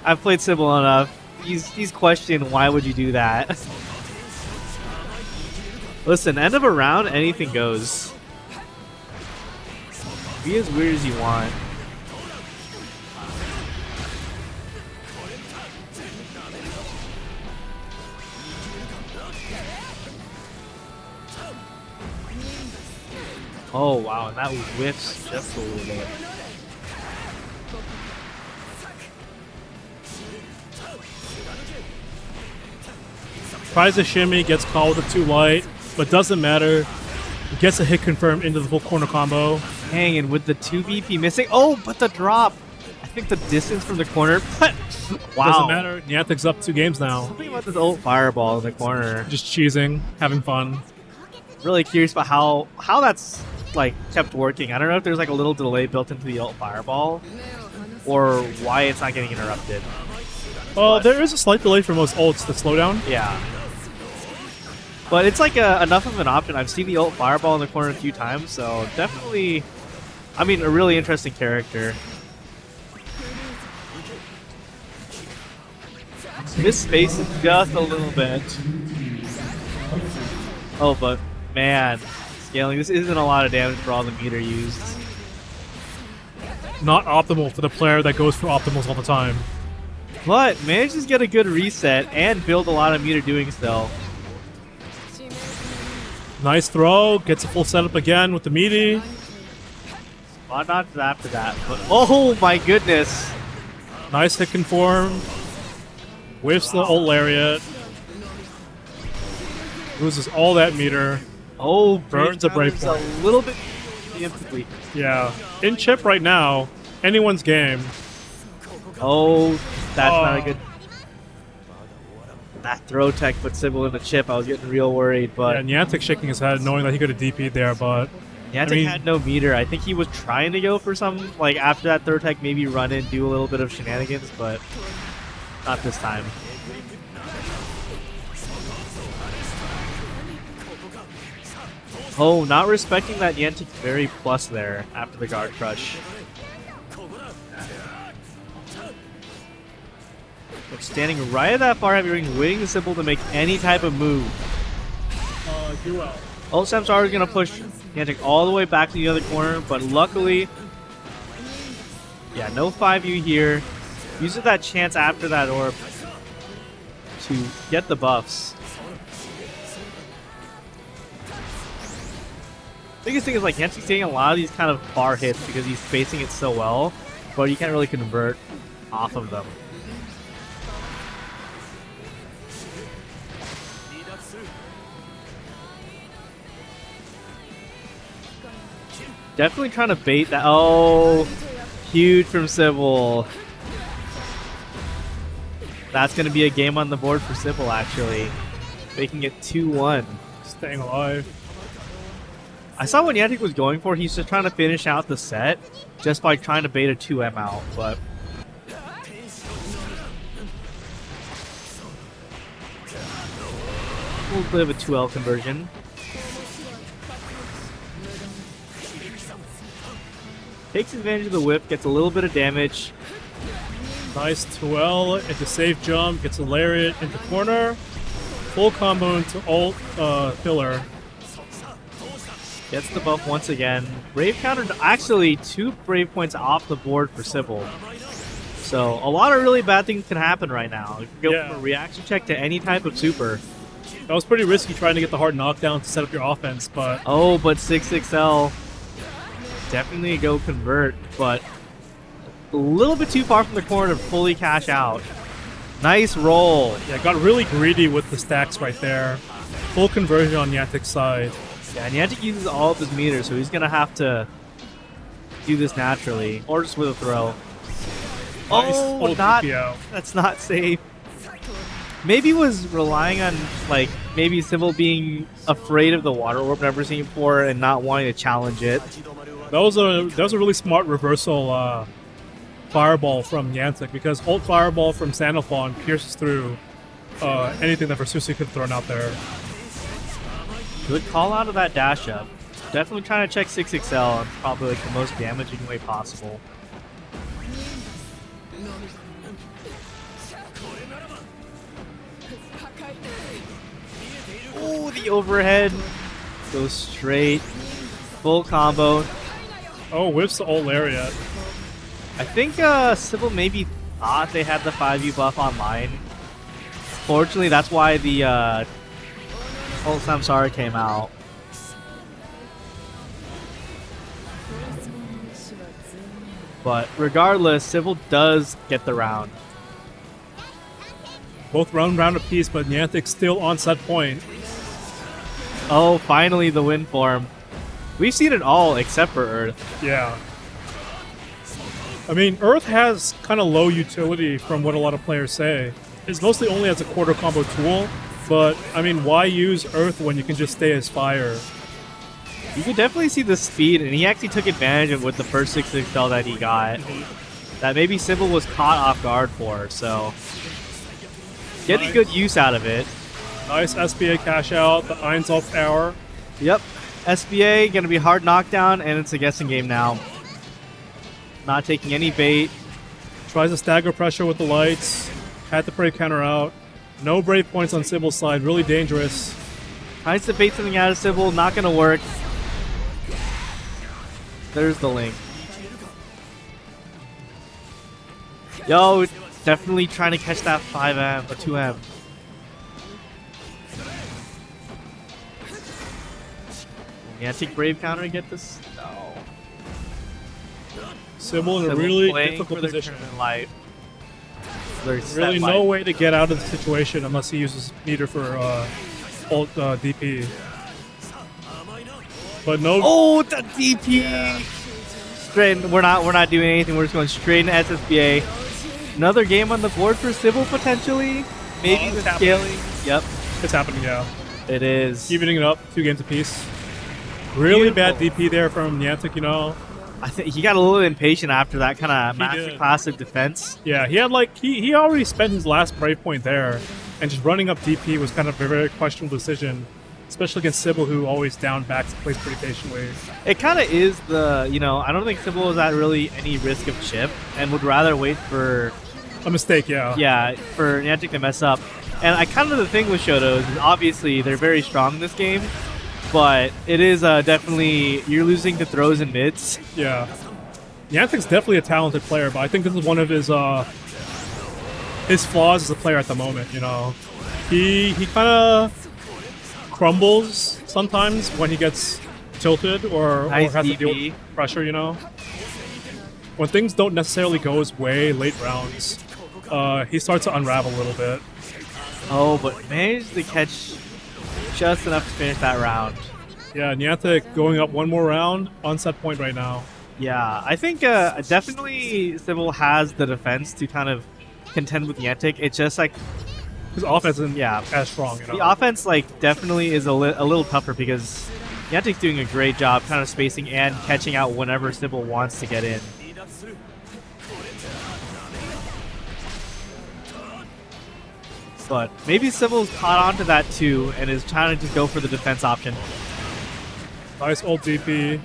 I've played Sibyl enough. He's questioning why would you do that. Listen, end of a round, anything goes. Be as weird as you want. Oh wow, and that whiffs just a little bit. Tries a shimmy, gets caught with a too light, but doesn't matter. Gets a hit confirmed into the full corner combo. Hanging with the 2 BP missing. Oh, but the drop. I think the distance from the corner. But wow. Doesn't matter. Nyantic's up 2 games now. Something about this old fireball in the corner. Just cheesing, having fun. Really curious about how that's like kept working. I don't know if there's like a little delay built into the ult fireball, or why it's not getting interrupted. Well, there is a slight delay for most ults. The slowdown. Yeah. But it's like enough of an option. I've seen the ult fireball in the corner a few times, so definitely, I mean, a really interesting character. This space is just a little bit. Oh, but man, scaling, this isn't a lot of damage for all the meter used. Not optimal for the player that goes for optimals all the time. But manages to get a good reset and build a lot of meter doing so. Nice throw, gets a full setup again with the meaty. Spot dodges after that, but oh my goodness. Nice hit conform. Whiffs the ult lariat. Loses all that meter. Oh, burns a brave point. A little bit preemptively. Yeah. In chip right now, anyone's game. Oh, that's not a good. That throw tech put Sibyl in the chip. I was getting real worried, but yeah, Nyantic shaking his head, knowing that he could have DP'd there, but Nyantic had no meter. I think he was trying to go for some, like after that third tech, maybe run in, do a little bit of shenanigans, but not this time. Oh, not respecting that Nyantic very plus there after the guard crush. But standing right at that far heavy ring, waiting the Sibyl to make any type of move. Ult Samsara is going to push Nyantic all the way back to the other corner, but luckily, yeah, no 5U here. Uses that chance after that orb to get the buffs. Biggest thing is like Nyantic's taking a lot of these kind of far hits because he's spacing it so well, but you can't really convert off of them. Definitely trying to bait that. Oh, huge from Sibyl. That's going to be a game on the board for Sibyl, actually. Making it 2-1. Staying alive. I saw what Nyantic was going for. He's just trying to finish out the set just by trying to bait a 2M out, but a little bit of a 2L conversion. Takes advantage of the whip, gets a little bit of damage. Nice 2L into safe jump, gets a lariat into corner. Full combo into ult pillar. Gets the buff once again. Brave countered, actually 2 Brave points off the board for Sibyl. So a lot of really bad things can happen right now. You can go Yeah. from a reaction check to any type of super. That was pretty risky trying to get the hard knockdown to set up your offense, but Oh, but 6XL definitely a go convert, but a little bit too far from the corner to fully cash out. Nice roll. yeah, got really greedy with the stacks right there. Full conversion on Nyantic's side. Yeah, and Nyantic uses all of his meters, so he's gonna have to do this naturally, or just with a throw. Nice Oh, old not DPO. that's not safe. Maybe was relying on like maybe Sibyl being afraid of the water orb never seen before and not wanting to challenge it. That was a really smart reversal fireball from Nyantic because ult fireball from Sandalphon pierces through anything that Versusi could have thrown out there. Good call out of that dash up. Definitely trying to check 6XL in probably like the most damaging way possible. Oh, the overhead goes straight, full combo. Oh, whiffs the ult lariat. I think Sibyl maybe thought they had the 5U buff online. Fortunately, that's why the ult Samsara came out. But regardless, Sibyl does get the round. Both round apiece, but Nyantic still on set point. Oh, finally the win for him. We've seen it all except for Earth. Yeah. I mean, Earth has kind of low utility from what a lot of players say. It's mostly only as a quarter combo tool, but I mean, why use Earth when you can just stay as Fire? You can definitely see the speed, and he actually took advantage of with the first 6XL that he got. That maybe Sibyl was caught off guard for, so getting Nice. good use out of it. Nice SBA cash out, the Einzelf hour. Yep, SBA gonna be hard knockdown, and it's a guessing game now. Not taking any bait. Tries to stagger pressure with the lights. Had the brave counter out. No brave points on Sibyl's side, really dangerous. Tries to bait something out of Sibyl, not gonna work. There's the link. Yo, definitely trying to catch that 5M or 2M. Nyantic brave counter and get this? No. Sibyl in a Sibyl really playing difficult for their position. tournament light. Their set Really light. no way to get out of the situation unless he uses meter for ult DP. But no. Oh, the DP! Straight. We're not doing anything. We're just going straight into SSBA. Another game on the board for Sibyl potentially. Maybe it's the happening. scaling. Yep, It's happening, yeah. it is. Evening it up, 2 games apiece. Really bad Beautiful. DP there from Nyantic, you know. I think he got a little impatient after that kind of He master did. class of defense. Yeah, he had like he already spent his last brave point there, and just running up DP was kind of a very questionable decision, especially against Sibyl, who always down backs and plays pretty patiently. It kind of is the, you know, I don't think Sibyl was at really any risk of chip and would rather wait for, A mistake, yeah. yeah, for Nyantic to mess up. And I kind of the thing with Shotos is obviously they're very strong in this game, but it is definitely, you're losing to throws and mids. Yeah. Nyantic's definitely a talented player, but I think this is one of his flaws as a player at the moment, you know. He kind of crumbles sometimes when he gets tilted or Nice has to deal DP. with pressure, you know. When things don't necessarily go his way late rounds, he starts to unravel a little bit. Oh, but managed to catch just enough to finish that round. Yeah, Nyantic going up one more round on set point right now. Yeah, I think definitely Sibyl has the defense to kind of contend with Nyantic. It's just like His offense isn't Yeah. as strong, you know. the offense like definitely is a little tougher because Nyantic's doing a great job kind of spacing and catching out whenever Sibyl wants to get in. But maybe Sibyl's caught on to that too and is trying to just go for the defense option. Nice old DP.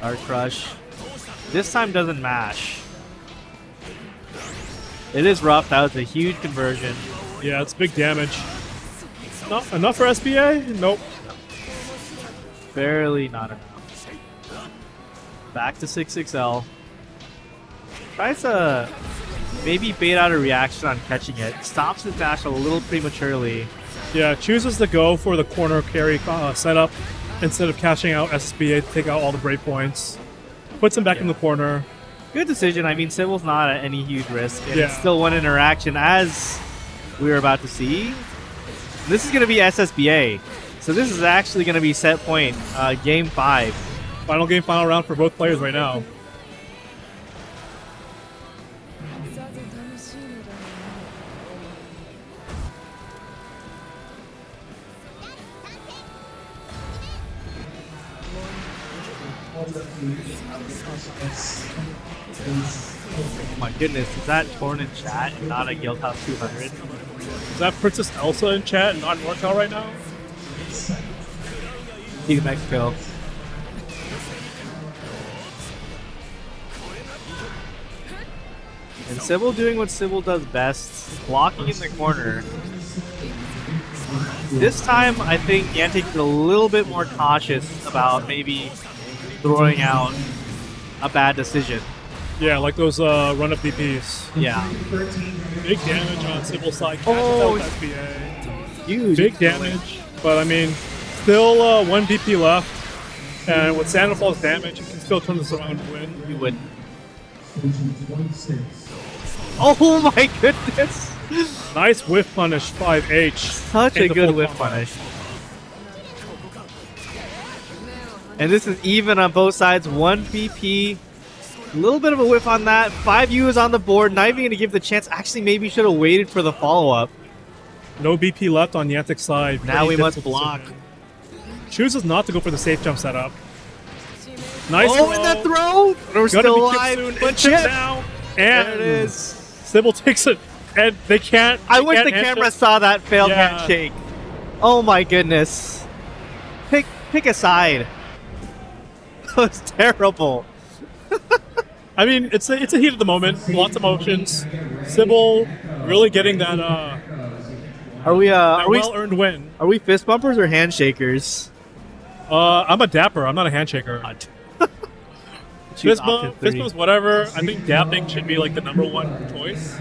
Art Crush. This time doesn't mash. It is rough. That was a huge conversion. Yeah, it's big damage. Not enough for SBA? Nope. Barely not enough. Back to 6XL. Tries to maybe bait out a reaction on catching it. Stops his dash a little prematurely. Yeah, chooses to go for the corner carry setup instead of cashing out SSBA to take out all the break points. Puts him back in the corner. Good decision. I mean, Sibyl's not at any huge risk. And Yeah. it's still one interaction, as we were about to see. This is going to be SSBA. So this is actually going to be set point, game 5. Final game, final round for both players right now. Oh my goodness, is that torn in chat and not a Guildhouse 200? Is that Princess Elsa in chat and not in NorCal right now? Team Mexico. And Sibyl doing what Sibyl does best, blocking in the corner. This time, I think Nyantic is a little bit more cautious about maybe throwing out a bad decision. Yeah, like those run-up DPs. Yeah. Big damage on Sibyl's side. Oh, Catches out SBA. Huge. Big damage, but I mean, still 1 DP left. And with Sandoval's damage, you can still turn this around and win. You would. Oh my goodness! Nice whiff punish, 5H. Such a into good full whip combo. punish. And this is even on both sides. 1 BP. A little bit of a whiff on that. 5U is on the board. Not even going to give the chance. Actually, maybe should have waited for the follow-up. No BP left on Nyantic's side. Now we Pretty must difficult block. decision. Chooses not to go for the safe jump setup. Nice Oh, and the throw! We're Gonna still be alive, soon. but Chip chip! now. There And it is. Sibyl takes it, and they can't. I they wish can't the answer. camera saw that failed Yeah. handshake. Oh my goodness. Pick a side. That was terrible. I mean, it's a heat of the moment. Lots of emotions. Sibyl really getting that Are we well-earned win. are we fist bumpers or handshakers? I'm a dapper. I'm not a handshaker. Choose Fist option bump, fist 3. bumps, whatever. I think dapping should be like the #1 choice.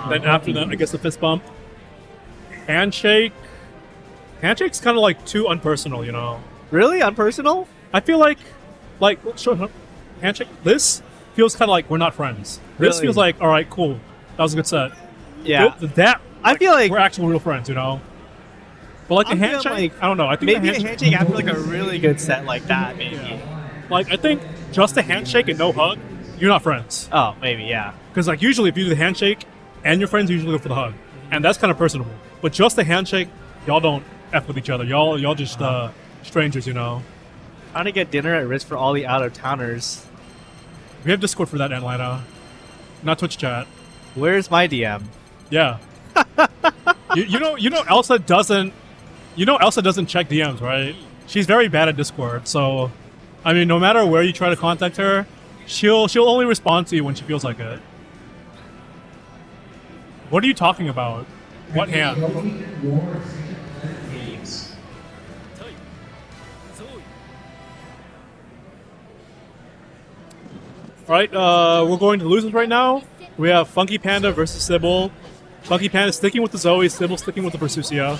Then after that, I guess the fist bump. Handshake. Handshake's kind of like too unpersonal, you know. Really unpersonal? I feel like sure, handshake. This feels kind of like we're not friends. This Really? feels like all right, cool. That was a good set. Yeah. That I feel like we're actual real friends, you know. But like I a feel handshake, like I don't know. I think maybe the a handshake after like a really good set like that, maybe. Like I think just a handshake and no hug, you're not friends. Oh, maybe, yeah. Because like usually if you do the handshake and your friends, you usually go for the hug, and that's kind of personable. But just a handshake, y'all don't f with each other. Y'all just strangers, you know. Trying to get dinner at risk for all the out-of-towners. We have Discord for that, Atlanta, not Twitch chat. Where's my DM? Yeah. you know Elsa doesn't. You know Elsa doesn't check DMs, right? She's very bad at Discord. So, I mean, no matter where you try to contact her, she'll only respond to you when she feels like it. What are you talking about? What hand? All right, we're going to losers right now. We have Funky Panda versus Sibyl. Funky Panda sticking with the Zoe, Sibyl sticking with the Persucia.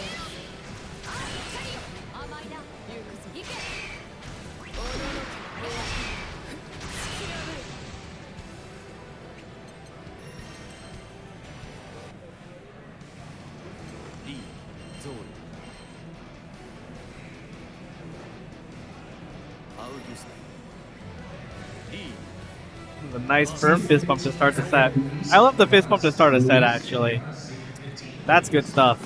A nice firm fist bump to start the set. I love the fist bump to start a set, actually. That's good stuff.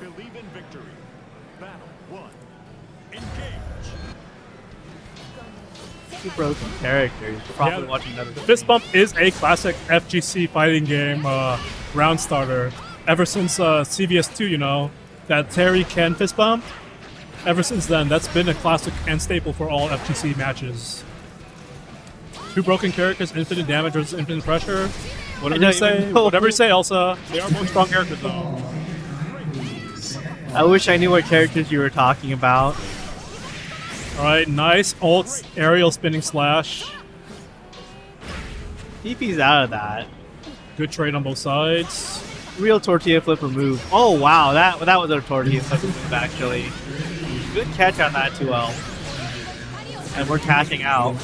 Believe in victory. Battle 1. Engage. Two broken characters. You're probably Yeah, watching another The Fist Bump is a classic FGC fighting game round starter. Ever since CVS2, you know, that Terry Ken Fist Bump. Ever since then, that's been a classic and staple for all FGC matches. Two broken characters, infinite damage versus infinite pressure. Whatever you say, whatever you say, Elsa. They are both strong characters, though. I wish I knew what characters you were talking about. Alright, nice ult aerial spinning slash. DP's out of that. Good trade on both sides. Real tortilla flipper move. Oh wow, that was a tortilla flipper move actually. Good catch on that 2L. And we're cashing out.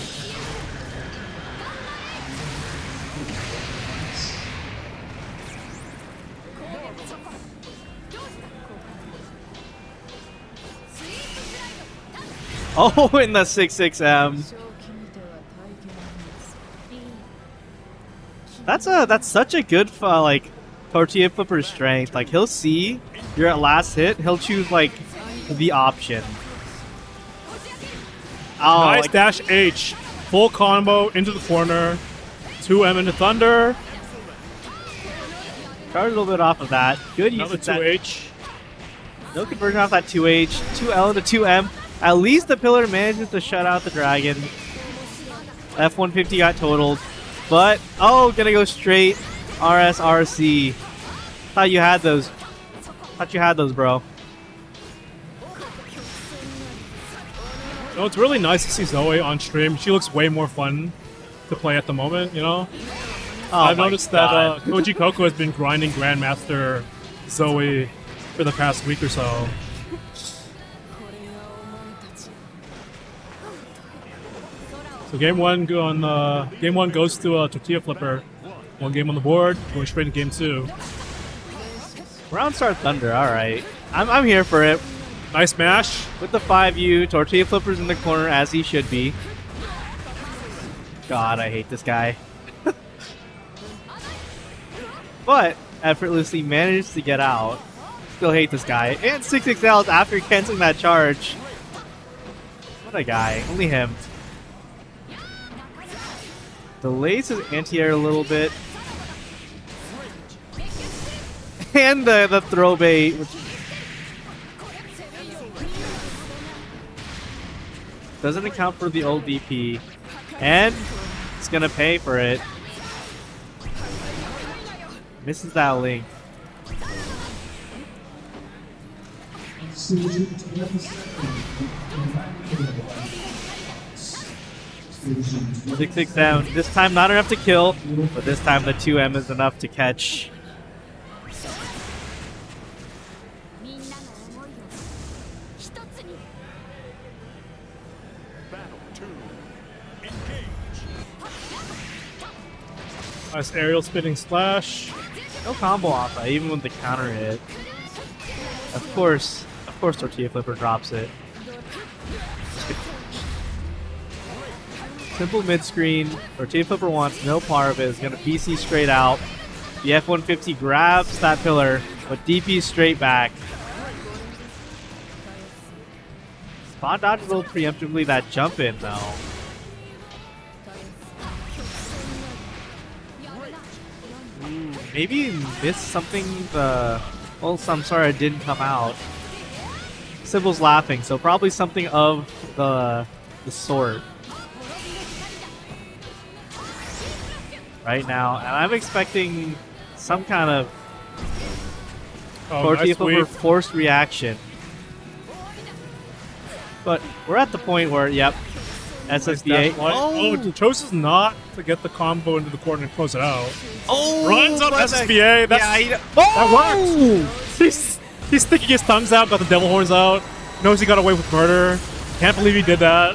Oh, in the 6-6M. That's such a good like tortilla flipper strength. Like he'll see you're at last hit, he'll choose like the option. Oh, Nice like, dash H. Full combo into the corner. 2M into Thunder. started a little bit off of that. Good use Another of that. 2H. No conversion off that 2H. 2L into 2M. At least the pillar manages to shut out the dragon. F-150 got totaled. But, oh, gonna go straight RSRC. Thought you had those. Thought you had those, bro. No, it's really nice to see Zoe on stream. She looks way more fun to play at the moment, you know? Oh I've my noticed that God. Koji Coco has been grinding Grandmaster Zoe for the past week or so. So game one goes to Tortilla Flipper. One game on the board, going straight to game two. Round start Thunder, alright. I'm here for it. Nice mash. With the 5U, Tortilla Flipper's in the corner as he should be. God, I hate this guy. But effortlessly managed to get out. Still hate this guy. And 6XLs after canceling that charge. What a guy. Only him. Delays his anti-air a little bit. And the throw bait. Which doesn't account for the old DP. And it's gonna pay for it. Misses that link. Exclusion 27. 6-6 down. This time not enough to kill, but this time the 2M is enough to catch. Battle 2. Engage. Nice aerial spinning slash. No combo off that, even with the counter hit. Of course Tortilla Flipper drops it. Simple mid-screen. Tortilla Flipper wants no part of it. Is going to BC straight out. The F-150 grabs that pillar, but DP straight back. Spot dodges a little preemptively that jump in though. Maybe missed something. Well, I'm sorry it didn't come out. Sibyl's laughing, so probably something of the sort. Right now, and I'm expecting some kind of Tortilla Nice Flipper weave. forced reaction. But we're at the point where, yep, Nice SSBA. dash light. Oh, chooses not to get the combo into the corner and close it out. Oh, Runs up what SSBA. That's, yeah, that worked. He's sticking his tongues out, got the devil horns out. Knows he got away with murder. Can't believe he did that.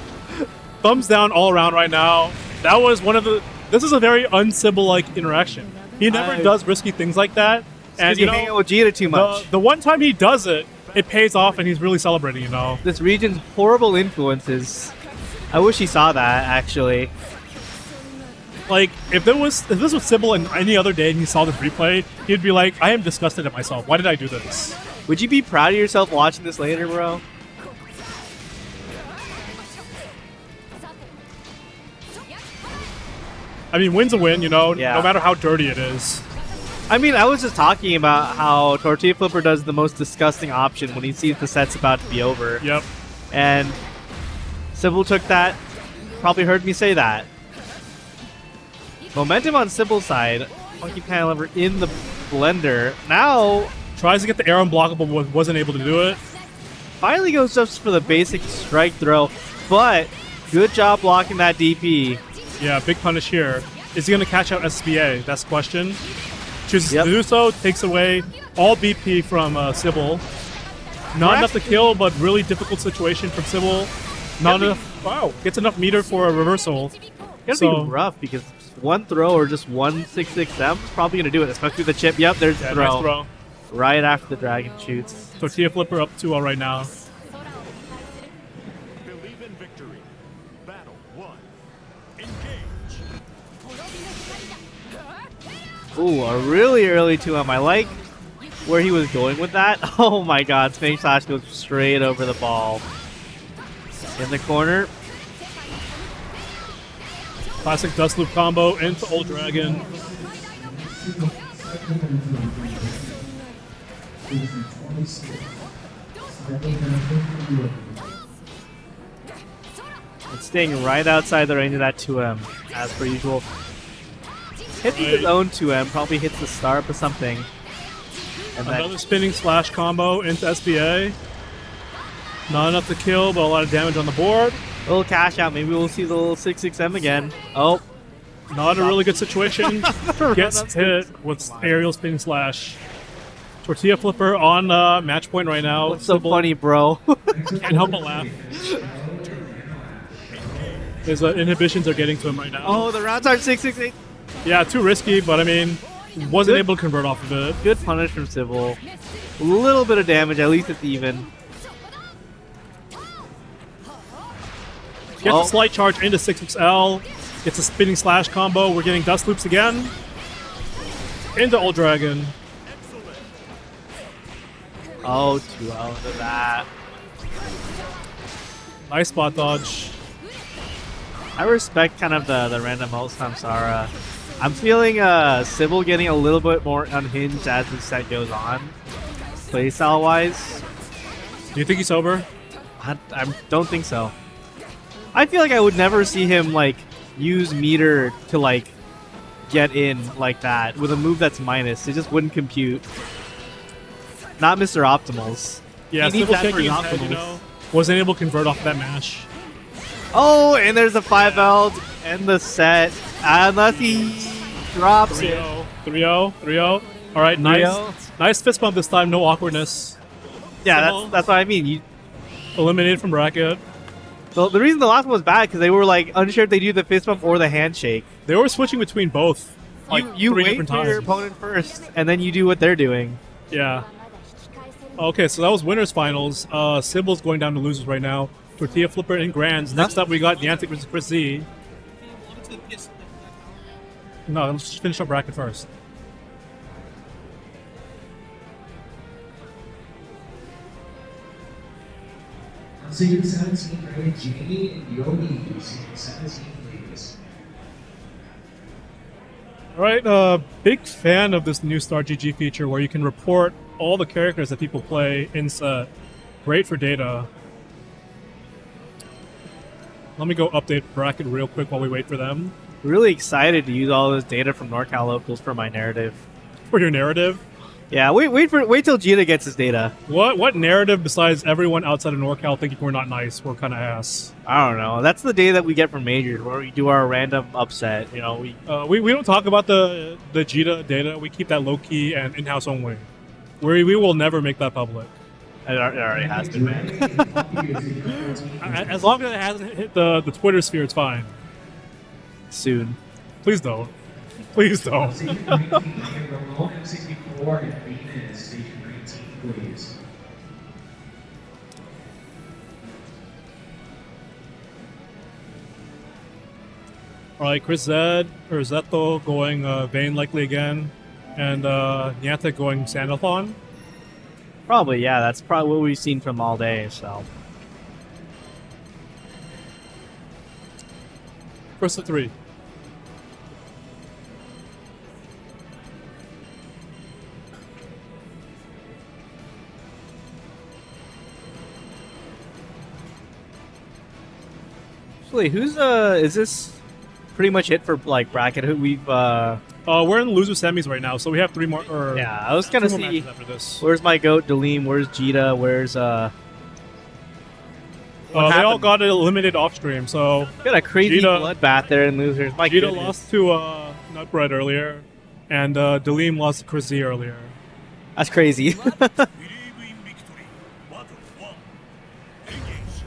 Thumbs down all around right now. That was one of the. This is a very un-Sibyl-like interaction. He never does risky things like that. And you hang out with Jita too much. the one time he does it, it pays off, and he's really celebrating. You know. This region's horrible influences. I wish he saw that actually. Like if this was Sibyl and any other day, and he saw this replay, he'd be like, "I am disgusted at myself. Why did I do this?" Would you be proud of yourself watching this later, bro? I mean, win's a win, you know, Yeah. no matter how dirty it is. I mean, I was just talking about how Tortilla Flipper does the most disgusting option when he sees the set's about to be over. Yep. And Sibyl took that, probably heard me say that. Momentum on Sibyl's side. Funky Panel Lever in the blender. Now, Tries to get the air unblockable, but wasn't able to do it. finally goes just for the basic strike throw. but good job blocking that DP. Yeah, big punish here. Is he going to catch out SBA? That's the question. Chooses Yep. to do so, takes away all BP from Sibyl. Not enough to kill, but really difficult situation from Sibyl. Not enough. Wow, gets enough meter for a reversal. It's So- gonna be rough because one throw or just one 6-6M is probably gonna do it, especially the chip. Yep, there's the Yeah, throw. nice throw. Right after the dragon shoots. Tortilla flipper up 2-0 right now. Believe in victory. Battle 1. Engage. Ooh, a really early 2M. I like where he was going with that. Oh my god, spinning slash goes straight over the ball. In the corner. Classic dust loop combo into Old Dragon. It's staying right outside the range of that 2M, as per usual. Hits his own 2M, probably hits the start or something. And then Another spinning slash combo into SBA. Not enough to kill, but a lot of damage on the board. a little cash out. Maybe we'll see the little 6-6M again. Oh, Not a really good situation. Gets That's hit with aerial spinning slash. Tortilla flipper on match point right now. what's so Sibyl funny, bro? Can't help but laugh. His inhibitions are getting to him right now. Oh, the rounds are 6-6-8. Yeah, too risky, but I mean, wasn't able to convert off of it. Good punish from Sibyl. A little bit of damage, at least it's even. Gets Oh. a slight charge into 6XL. Gets a spinning slash combo. We're getting dust loops again. Into Old Dragon. Oh, 2-0 to that. Nice spot dodge. I respect kind of the random ult Samsara. I'm feeling Sibyl getting a little bit more unhinged as the set goes on, playstyle wise. Do you think he's sober? I don't think so. I feel like I would never see him like use meter to like get in like that with a move that's minus. It just wouldn't compute. Not Mr. Optimals. Yeah, He needs Sibyl that for shaking his his head, you optimals. know. Wasn't able to convert off of that mash. Oh, and there's a 5L and the set. Unless he drops it. 3-0. 3-0. All right, nice. 3-0. Nice fist bump this time. No awkwardness. Yeah, Sibyl. that's what I mean. Eliminated from bracket. The reason the last one was bad because they were like unsure if they do the fist bump or the handshake. They were switching between both. Like you three wait different for times. your opponent first, and then you do what they're doing. Yeah. Okay, so that was winners finals. Sibyl's going down to losers right now. Tortilla flipper in grands. Next up, we got Nyantic versus ChrisZ. No, let's just finish up bracket first. On Secret 17, right? Jamie and Yogi. Secret 17, please. All right, big fan of this new Star GG feature where you can report all the characters that people play in set. Great for data. Let me go update bracket real quick while we wait for them. Really excited to use all this data from NorCal locals for my narrative. For your narrative. Yeah, wait till Gita gets his data. What narrative besides everyone outside of NorCal thinking we're not nice? We're kind of ass. I don't know. That's the data that we get from majors where we do our random upset. You know, We don't talk about the Jita data. We keep that low key and in house only. We will never make that public. it already has been, man. As long as it hasn't hit the Twitter sphere, it's fine. Soon. Please don't. Please don't. Station 19, Ramon M64 and Venus. Station 19, please. All right, ChrisZ or Zeto going Vayne likely again, and Nyantic going Sandathon. Probably, yeah. That's probably what we've seen from all day. So First of three. actually, who's is this pretty much it for like bracket? Who we've We're in the loser semis right now, so we have three more. yeah. I was gonna two more see. matches after this. Where's my goat, Daleem? Where's Jita? Where's What They all happened? got eliminated off stream, so Got a crazy Vegeta- bloodbath there in losers. My Vegeta goodness. lost to Nutbread earlier, and Daleem lost to ChrisZ earlier. That's crazy. Believe in victory. Battle 1. Engage.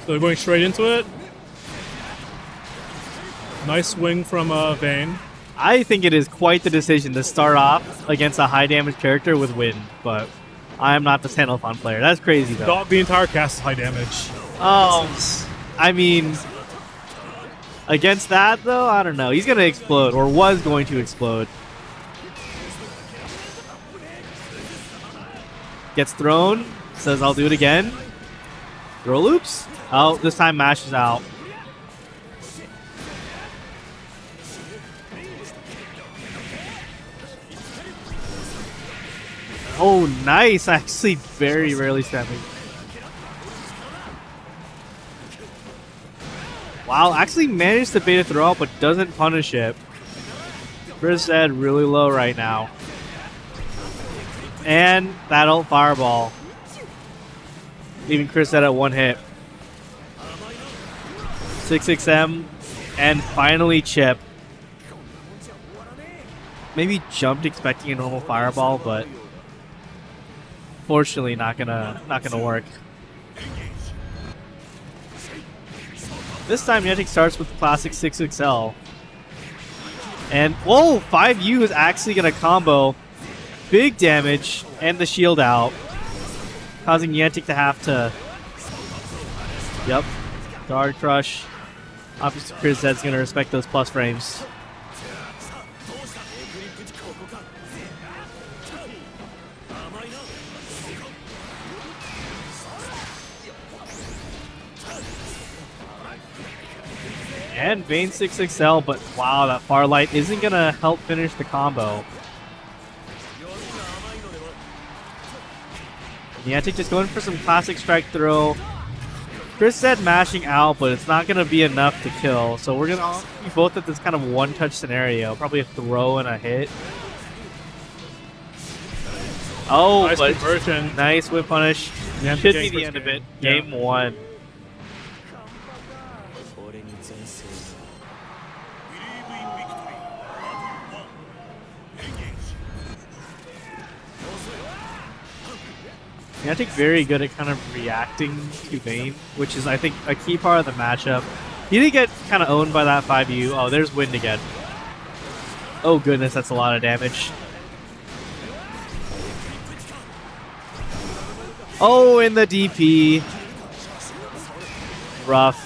So they're going straight into it. Nice swing from Vayne. I think it is quite the decision to start off against a high damage character with wind, but I am not the Sandalphon player. That's crazy though. The entire cast is high damage. Oh, I mean, against that though, I don't know. He's gonna explode, or was going to explode. Gets thrown. Says I'll do it again. Throw loops. Oh, this time mashes out. Oh, nice. Actually, very rarely spamming. Wow, actually managed to bait a throw out, but doesn't punish it. ChrisZ really low right now. And that ult fireball. Leaving ChrisZ at one hit. 6XM and finally chip. Maybe jumped expecting a normal fireball, but fortunately not gonna work. This time Nyantic starts with the classic 6XL. And whoa, 5U is actually gonna combo big damage and the shield out, causing Nyantic to have to guard crush. Obviously ChrisZ's gonna respect those plus frames. And Vayne 6XL, but wow, that far light isn't gonna help finish the combo. Nyantic just going for some classic strike throw. ChrisZ mashing out, but it's not gonna be enough to kill. So we're gonna be both at this kind of one-touch scenario. Probably a throw and a hit. Oh, Nice but conversion. nice whip punish. Nyantic Should be getting the first end of it. game. Game 1. Believe in victory. Battle 1. Engage. Nyantic very good at kind of reacting to Vayne, which is, I think, a key part of the matchup. He did get kind of owned by that 5U. Oh, there's wind again. Oh, goodness, that's a lot of damage. Oh, in the DP. Rough.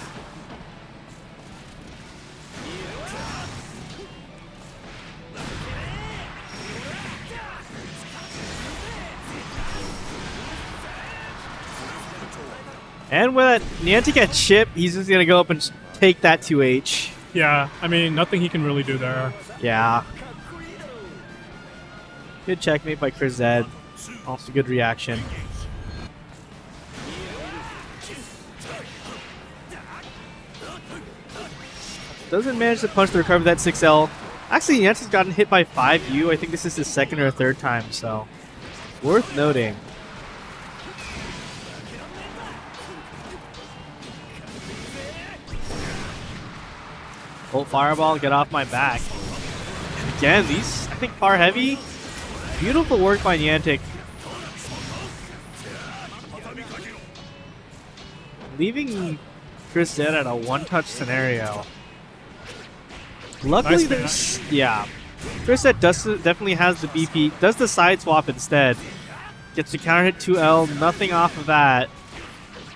And with that Nyantic at chip, he's just going to go up and take that 2H. Yeah, I mean, nothing he can really do there. Yeah. Good checkmate by ChrisZ. Also good reaction. Doesn't manage to punch to recover that 6L. Actually, Nyantic's gotten hit by 5U. I think this is his second or third time, so worth noting. Ult fireball, get off my back. And again, these, I think, far heavy. Beautiful work by Nyantic. Leaving ChrisZ at a one-touch scenario. Luckily, Nice there's... Yeah. ChrisZ definitely has the BP. Does the side swap instead. Gets to counter hit 2L. Nothing off of that.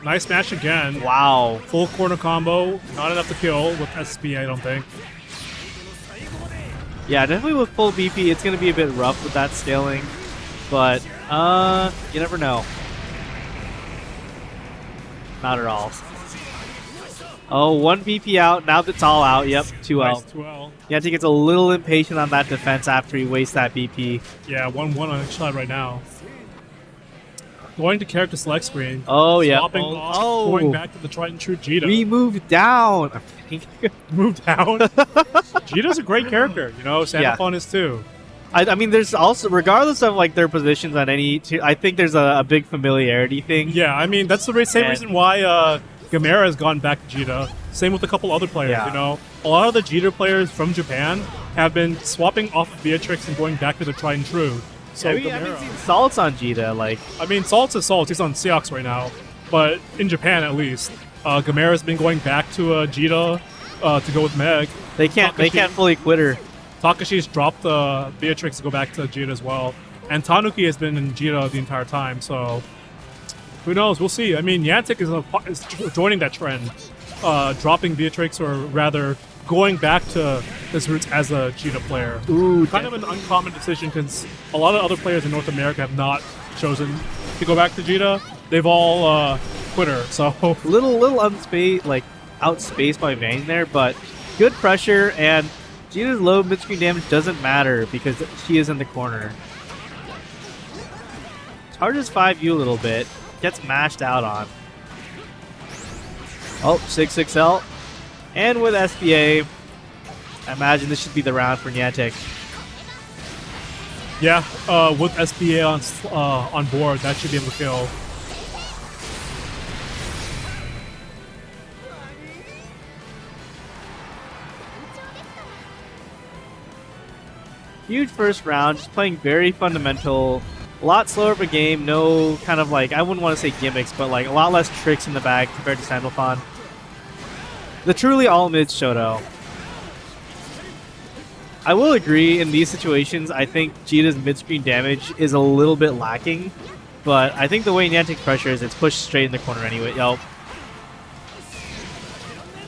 Nice match again. Wow. Full corner combo. Not enough to kill with SP, I don't think. Yeah, definitely with full BP, it's going to be a bit rough with that scaling. But, you never know. Not at all. Oh, 1 BP out. Now that's all out. Yep, 2L. Nice 2L. Nyantic gets a little impatient on that defense after he wastes that BP. Yeah, 1-1 on each side right now. Going to character select screen. Oh, yeah. Swapping off, going back to the tried and true Jita. We moved down. I'm kidding. Moved down. Jita's a great character, you know. Sandalphon is too. I mean, there's also, regardless of like their positions on any two, I think there's a big familiarity thing. Yeah, I mean, that's the same reason why Gamera has gone back to Jita. Same with a couple other players, Yeah. you know? A lot of the Jita players from Japan have been swapping off of Beatrix and going back to the tried and true. So I mean, I've Gamera, seen Salt's on Jita, like, Salt's is Salt. He's on Seox right now. But in Japan, at least, Gamera's been going back to Jita to go with Meg. they can't fully quit her. Takashi's dropped Beatrix to go back to Jita as well. And Tanuki has been in Jita the entire time, so who knows? We'll see. I mean, Nyantic is joining that trend, dropping Beatrix, or rather going back to his roots as a Jita player. Ooh, Kind of an uncommon decision because a lot of other players in North America have not chosen to go back to Jita. They've all quit her, so little outspaced by Vayne there, but good pressure, and Jita's low mid-screen damage doesn't matter because she is in the corner. Charges 5U a little bit, gets mashed out on. Oh, 6XL. And with SBA, I imagine this should be the round for Nyantic. yeah, with SBA on board, that should be able to kill. Huge first round, just playing very fundamental. A lot slower of a game, no kind of like, I wouldn't want to say gimmicks, but like a lot less tricks in the bag compared to Sandalphon. The truly all mids Shoto. I will agree, in these situations, I think Jita's mid-screen damage is a little bit lacking, but I think the way Nyantic's pressure is, it's pushed straight in the corner anyway. Yo.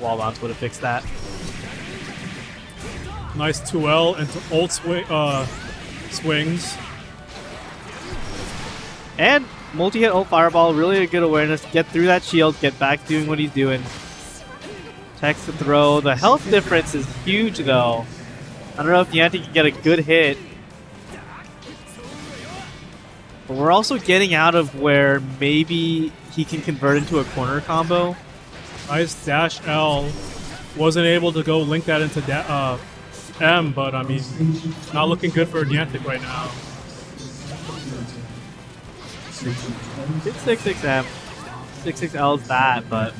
Wall bounce would have fixed that. Nice 2L into ult swings. And multi-hit ult fireball, really a good awareness. Get through that shield, get back doing what he's doing. Text to throw. The health difference is huge though. I don't know if Nyantic can get a good hit. But we're also getting out of where maybe he can convert into a corner combo. Nice dash L. Wasn't able to go link that into M, but I mean, not looking good for Nyantic right now. It's 6XM. 6XL's that, but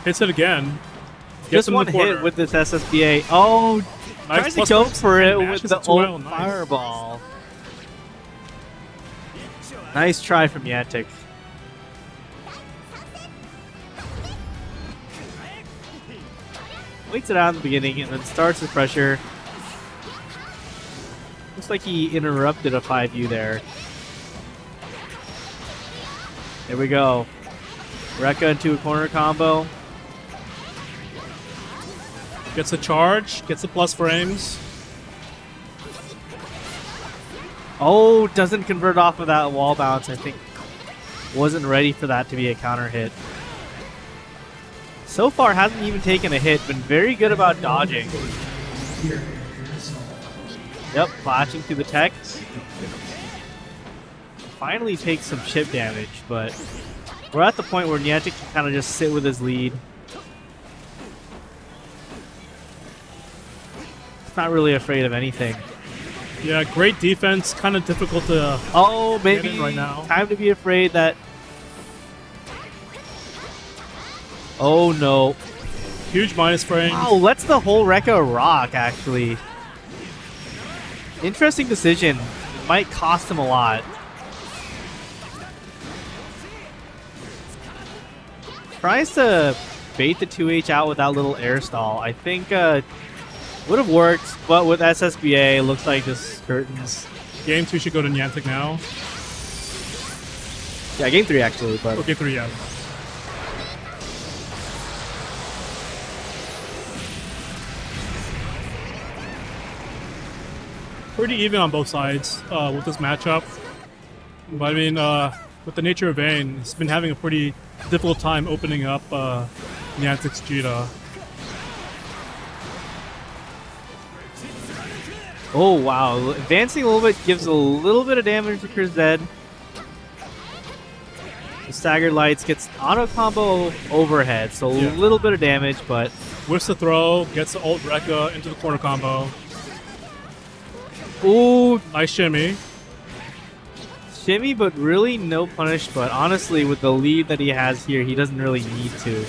Hits it again. just him in one the corner. hit with this SSBA. Oh, Nice tries to plus go plus. for it Mashes with the it to L. ult Nice. fireball. Nice try from Nyantic. Waits it out in the beginning and then starts his pressure. Looks like he interrupted a 5U there. There we go. Rekka into a corner combo. Gets a charge, gets the plus frames. Oh, doesn't convert off of that wall bounce. I think wasn't ready for that to be a counter hit. So far, hasn't even taken a hit. Been very good about dodging. Yep, flashing through the tech. Finally takes some chip damage, but we're at the point where Nyantic can kind of just sit with his lead. He's not really afraid of anything. Yeah, great defense. Kind of difficult to. Oh, maybe Get in right now. time to be afraid that. Oh no. Huge minus frame. Wow, lets the whole Rekka rock, actually. Interesting decision. Might cost him a lot. Tries to bait the 2H out with that little air stall. I think would have worked, but with SSBA, looks like this curtains. Game 2 should go to Nyantic now. Yeah, game 3 actually, but Okay, 3, yeah. Pretty even on both sides with this matchup. But I mean, with the nature of Vayne, it's been having a pretty difficult time opening up Nyantic's Jita. oh wow, advancing a little bit gives a little bit of damage to ChrisZ. The staggered lights gets auto combo overhead, so Yeah. a little bit of damage, but Whiffs the throw, gets the ult Rekka into the corner combo. Ooh, Nice shimmy. shimmy, but really no punish. But honestly, with the lead that he has here, he doesn't really need to.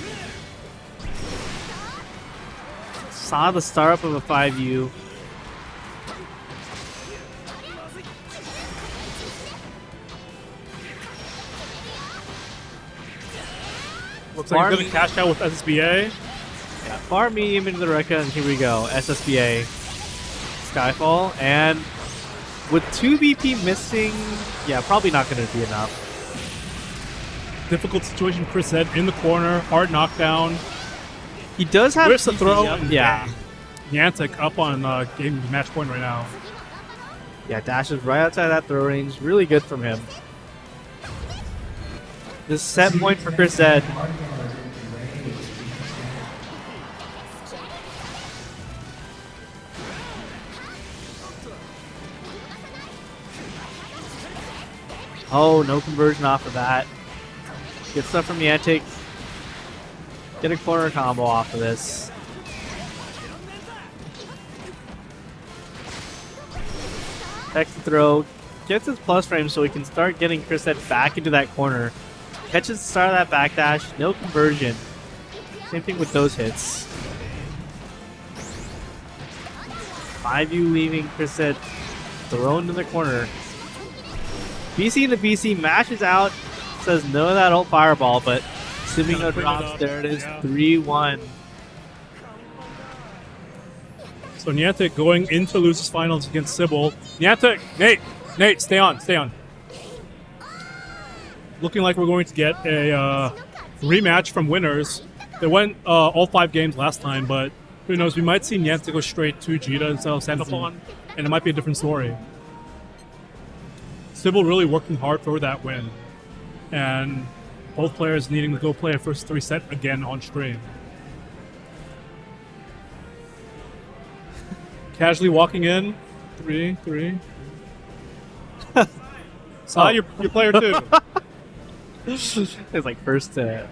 Saw the startup of a 5U. Looks like he's going to cash out with SSBA. Yeah, far medium into the Rekka, and here we go. SSBA. Skyfall, and with 2 BP missing, yeah, probably not going to be enough. Difficult situation, ChrisZ in the corner, hard knockdown. He does have Where's the PP throw? up, yeah. Nyantic up on game match point right now. Yeah, dashes right outside that throw range. Really good from him. This set point for ChrisZ. Oh, no conversion off of that. Good stuff from Nyantic. Get a corner combo off of this. Takes the throw. Gets his plus frame so he can start getting ChrisZ back into that corner. Catches the start of that backdash. No conversion. Same thing with those hits. 5U leaving ChrisZ thrown in the corner. BC into BC, mashes out, says no to that ult fireball, but Sibyl drops. There it is, 3-1. So Nyantic going into losers finals against Sibyl. Nyantic, Nate, stay on. Looking like we're going to get a rematch from winners. They went all 5 games last time, but who knows? We might see Nyantic go straight to Jita instead of Sandalphon, and it might be a different story. Sibyl really working hard for that win, and both players needing to go play a first 3 set again on stream. Casually walking in, 3. Saw your player too. It's like first Dog,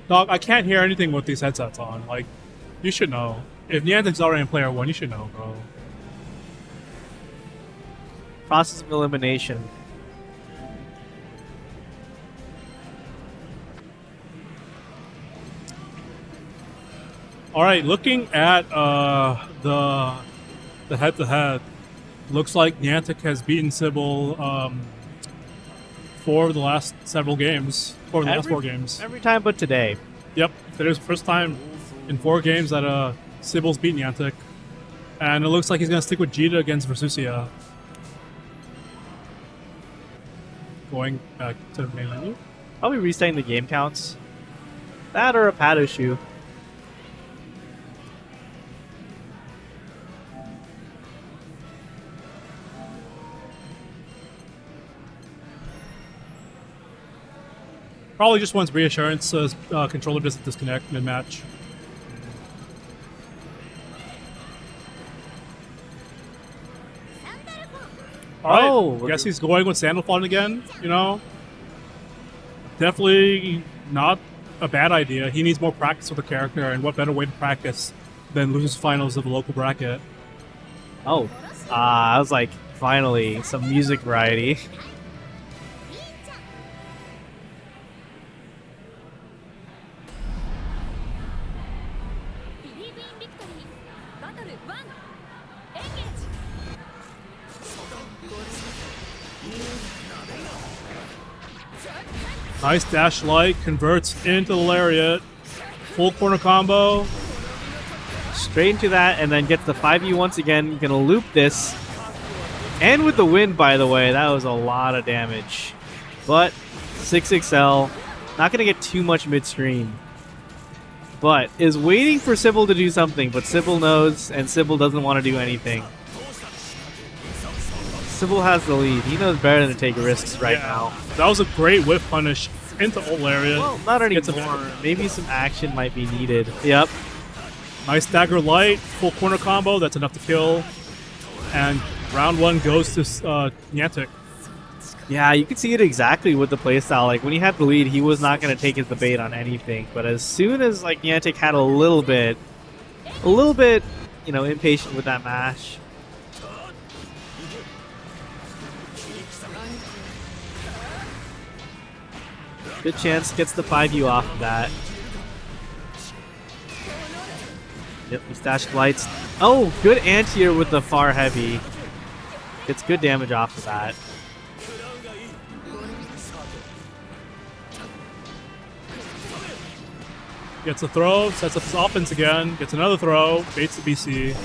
I can't hear anything with these headsets on. Like, you should know. If Nyantic's already in player 1, you should know, bro. process of elimination. All right, looking at the head-to-head, looks like Nyantic has beaten Sibyl for the last several games. For the last 4 games. Every time but today. Yep, today's the first time in 4 games that Sibyl's beaten Nyantic. And it looks like he's going to stick with Jita against Versusia. Going back to the main menu. Probably restarting the game counts. That or a pad issue. Probably just wants reassurance so his controller doesn't disconnect mid-match. Alright, guess he's going with Sandalphon again, you know? Definitely not a bad idea. He needs more practice with the character, and what better way to practice than losers finals of a local bracket. Oh, I was like, finally, some music variety. Nice dash light, converts into the lariat. Full corner combo. Straight into that, and then gets the 5U once again. Gonna loop this. And with the win, by the way, that was a lot of damage. But 6XL, not gonna get too much midstream. But is waiting for Sibyl to do something, but Sibyl knows, and Sibyl doesn't want to do anything. Sibyl has the lead. He knows better than to take risks right now. That was a great whiff punish into ult lariat. Well, not anymore. Maybe some action might be needed. Yep. Nice dagger light, full corner combo. That's enough to kill. And round 1 goes to Nyantic. Yeah, you can see it exactly with the playstyle. Like when he had the lead, he was not going to take his bait on anything. But as soon as like Nyantic had a little bit you know, impatient with that mash. Good chance gets the 5U off of that. Yep, he stashed lights. Oh, good anti-air with the far heavy. Gets good damage off of that. Gets a throw, sets up his offense again, gets another throw, baits the BC.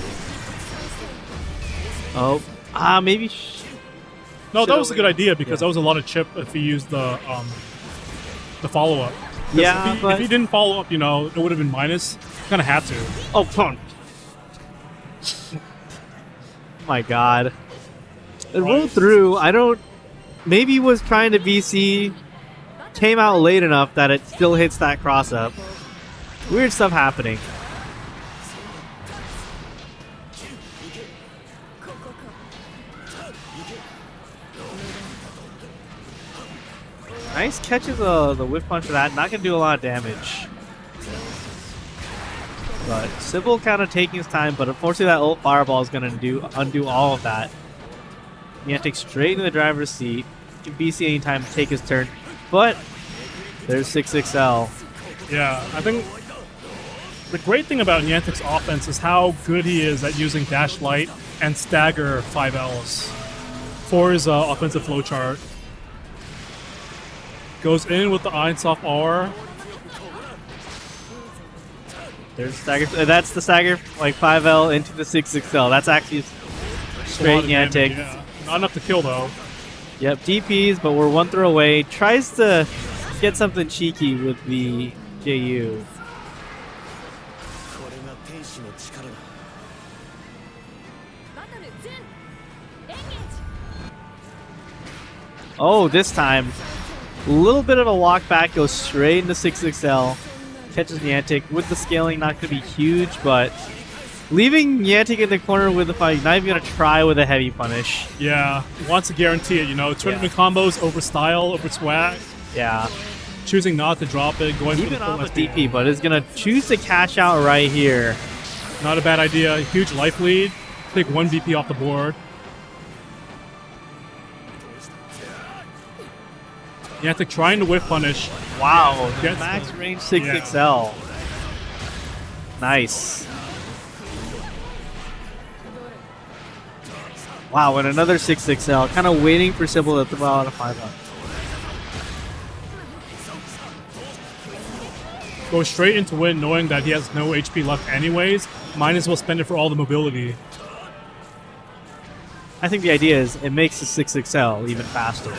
Oh, maybe. No, that was a good idea because Yeah. that was a lot of chip if he used the follow up. Yeah, if but he didn't follow up, you know, it would have been minus. Kind of had to. oh, come on. My God. It rolled through. I don't. Maybe he was trying to BC. Came out late enough that it still hits that cross up. Weird stuff happening. Nice catches the whiff punch for that. Not gonna do a lot of damage. But Sibyl kind of taking his time, but unfortunately that ult fireball is gonna undo all of that. Nyantic straight in the driver's seat. Can BC anytime to take his turn. But there's 6XL. Yeah, I think the great thing about Nyantic's offense is how good he is at using dash light and stagger 5Ls for his offensive flowchart. Goes in with the Einsoft R. There's stagger. That's the stagger, like 5L into the 6XL. That's actually straight Nyantic. Yeah. Not enough to kill though. Yep, DPs, but we're one throw away. Tries to get something cheeky with the JU. Oh, this time, a little bit of a walk back, goes straight into 6XL. Catches Nyantic with the scaling, not going to be huge, but leaving Nyantic in the corner with the fight, not even going to try with a heavy punish. Yeah, wants to guarantee it, you know. Tournament combos over style, over swag. Yeah. Choosing not to drop it, going for Even the full off of SPA. DP, but is going to choose to cash out right here. Not a bad idea. Huge life lead. Take one BP off the board. Nyantic trying to whiff punish. Wow, Gets max the- range 6XL. Nice. Wow, and another 6XL. Kind of waiting for Sibyl to throw out a 5-up. Goes straight into win knowing that he has no HP left anyways. Might as well spend it for all the mobility. I think the idea is it makes the 6XL even faster.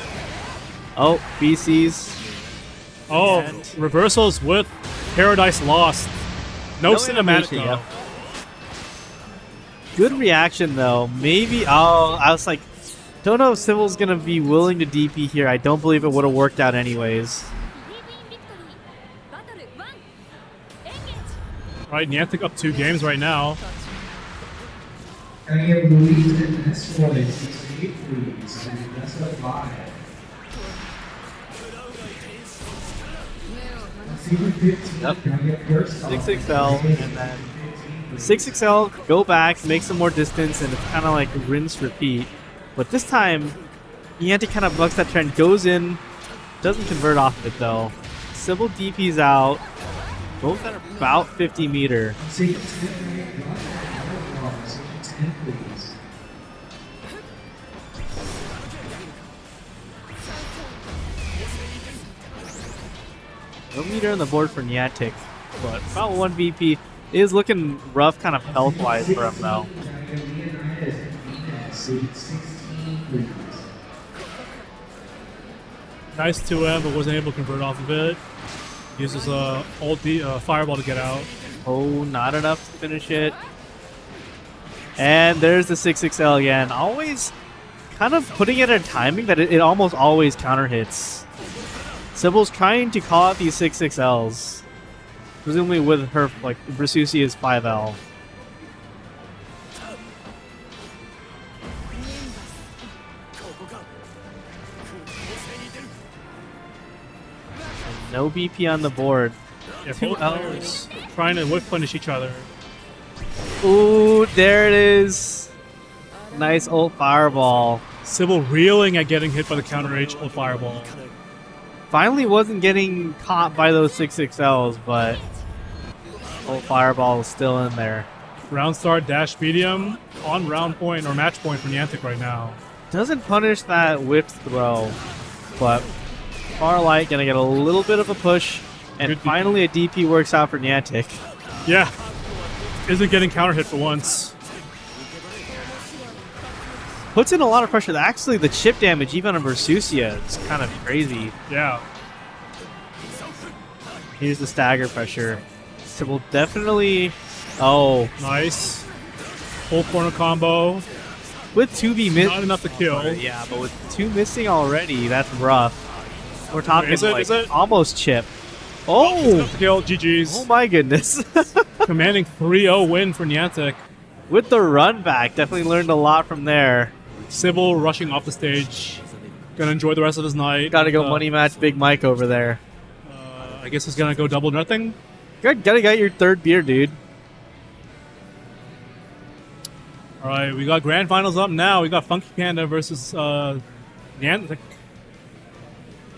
Oh, BC's. Oh, And- reversals with Paradise Lost. No cinematic animation, though. yep. Good reaction though. Maybe. Oh, I was like, don't know if Sibyl's gonna be willing to DP here. I don't believe it would have worked out anyways. Right, Nyantic up 2 games right now. Can I get Louise in the next one? It's 8, please. And that's what 5. Yep. Can I get first? 6XL and then 6XL, go back, make some more distance, and it's kind of like rinse, repeat. But this time, Nyantic kind of bucks that trend, goes in, doesn't convert off of it though. Sibyl DP's out, both at about 50 meter. 10, please. No meter on the board for Nyantic, but about 1 VP is looking rough kind of health-wise for him though. Can I get Leonidas and 16, please. Nice 2M, but wasn't able to convert off of it. Uses a fireball to get out. Oh, not enough to finish it. And there's the 6XL again. Always kind of putting it at a timing that it almost always counter hits. Sibyl's trying to call out these 6XLs. Presumably with her, like, Brasusi is 5L. And no BP on the board. Yeah, 2 both Ls. players trying to whiff punish each other. Ooh, there it is. Nice old fireball. Sibyl reeling at getting hit by the counter H ult fireball. Finally wasn't getting caught by those 6XLs, but old fireball was still in there. Round start dash medium on round point or match point for Nyantic right now. Doesn't punish that whip throw, but Farlight gonna get a little bit of a push, and Good finally a DP works out for Nyantic. Yeah. Isn't getting counter hit for once. Puts in a lot of pressure. Actually, the chip damage, even on Versusia, is kind of crazy. Yeah. Here's the stagger pressure. Sibyl definitely... Oh, Nice. Full corner combo. with 2B missing. Not enough to kill. Yeah, but with 2 missing already, that's rough. We're talking Is it? like Is it? almost chip. It's Oh! enough to kill. GG's. Oh my goodness. Commanding 3-0 win for Nyantic. With the run back, definitely learned a lot from there. Sybil rushing off the stage. Gonna enjoy the rest of his night. Gotta go money match Big Mike over there. I guess he's gonna go double nothing. Good, gotta get your 3rd beer, dude. Alright, we got grand finals up now. We got Funky Panda versus Nyantic.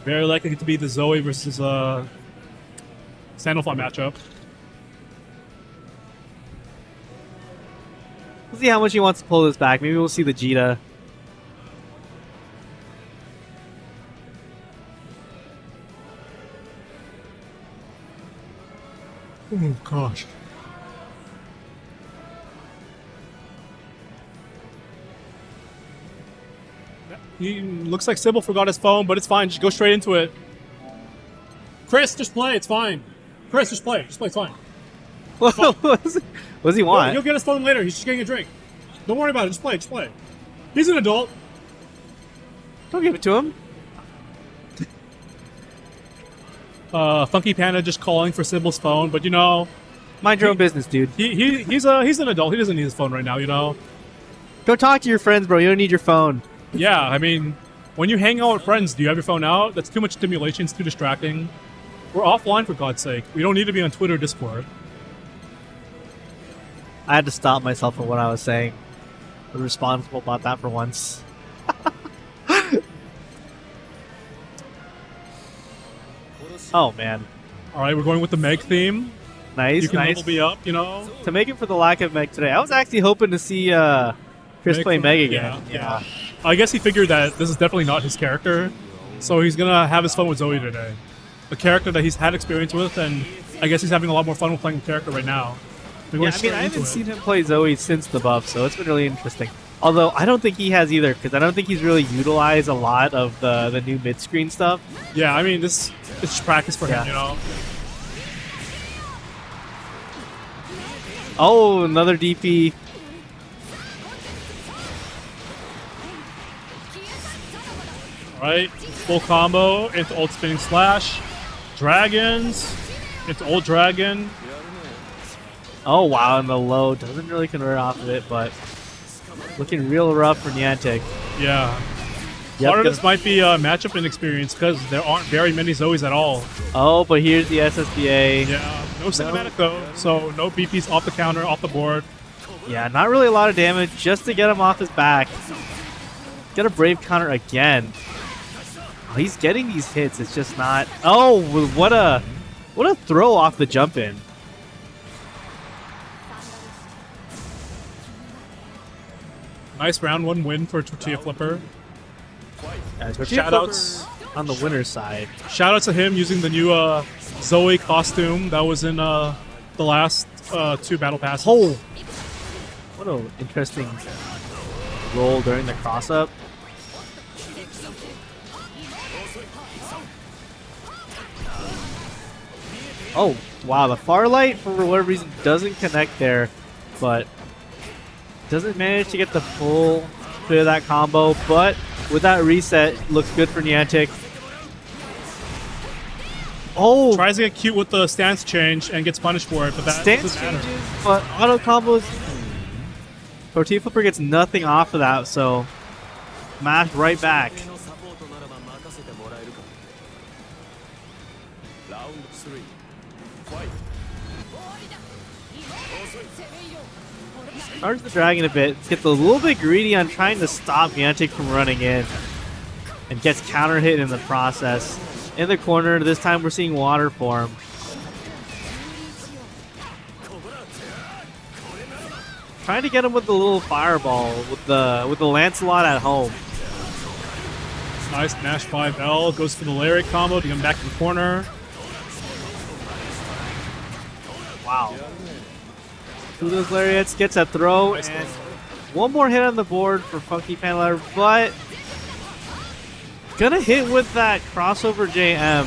Very likely to be the Zoe versus Sandalfly matchup. We'll see how much he wants to pull this back. Maybe we'll see the Jita. Oh gosh. He looks like Sybil forgot his phone, but it's fine. Just go straight into it. Chris, just play. It's fine. Chris, just play. Just play. It's fine. What does he want? He'll get his phone later. He's just getting a drink. Don't worry about it. Just play. Just play. He's an adult. Don't give it to him. Funky Panda just calling for Sybil's phone, but you know, Mind your own business, dude. he's an adult. He doesn't need his phone right now. You know. Go talk to your friends, bro. You don't need your phone. Yeah, I mean, when you hang out with friends, do you have your phone out? That's too much stimulation. It's too distracting. We're offline, for God's sake. We don't need to be on Twitter or Discord. I had to stop myself from what I was saying. I was responsible about that for once. Oh, man. All right, we're going with the Meg theme. Nice, You can nice. level me up, you know. To make it for the lack of Meg today, I was actually hoping to see Chris play from- Meg again. Yeah. I guess he figured that this is definitely not his character, so he's gonna have his fun with Zoe today. A character that he's had experience with, and I guess he's having a lot more fun with playing the character right now. We're going Yeah, I mean, straight I into haven't it. seen him play Zoe since the buff, so it's been really interesting. Although, I don't think he has either, because I don't think he's really utilized a lot of the new mid-screen stuff. Yeah, I mean, it's just practice for him, Yeah. you know. Oh, another DP. All right, full combo into old spinning slash, dragons into old dragon. Oh, wow, and the low doesn't really convert off of it, but looking real rough for Nyantic. Yeah. Yep, Part of gonna- this might be matchup inexperience because there aren't very many Zoes at all. Oh, but here's the SSBA. Yeah, no cinematic though, so no BPs off the counter, off the board. Yeah, not really a lot of damage, just to get him off his back. Get a Brave counter again. Oh, he's getting these hits, it's just not... Oh, what a throw off the jump in. Nice round 1 win for Tortilla Flipper. Shoutouts on the winner's side. Shout out to him using the new Zoe costume that was in the last 2 battle passes. Oh, what an interesting roll during the cross-up. Oh, wow, the Farlight, for whatever reason, doesn't connect there, but doesn't manage to get the full bit of that combo, but with that reset, looks good for Nyantic. Oh, Tries to get cute with the stance change and gets punished for it, but that stance doesn't matter. changes, but auto combos. Tortilla Flipper gets nothing off of that, so mash right back. Charge the dragon a bit. Gets a little bit greedy on trying to stop Nyantic from running in. And gets counter hit in the process. In the corner, this time we're seeing water form. Trying to get him with the little fireball with the Lancelot at home. Nice Nash 5L. Goes for the Lariat combo to come back in the corner. Wow. Two of those Lariats, gets a throw, Nice and throw. one more hit on the board for Funky Panlover, but gonna hit with that crossover JM.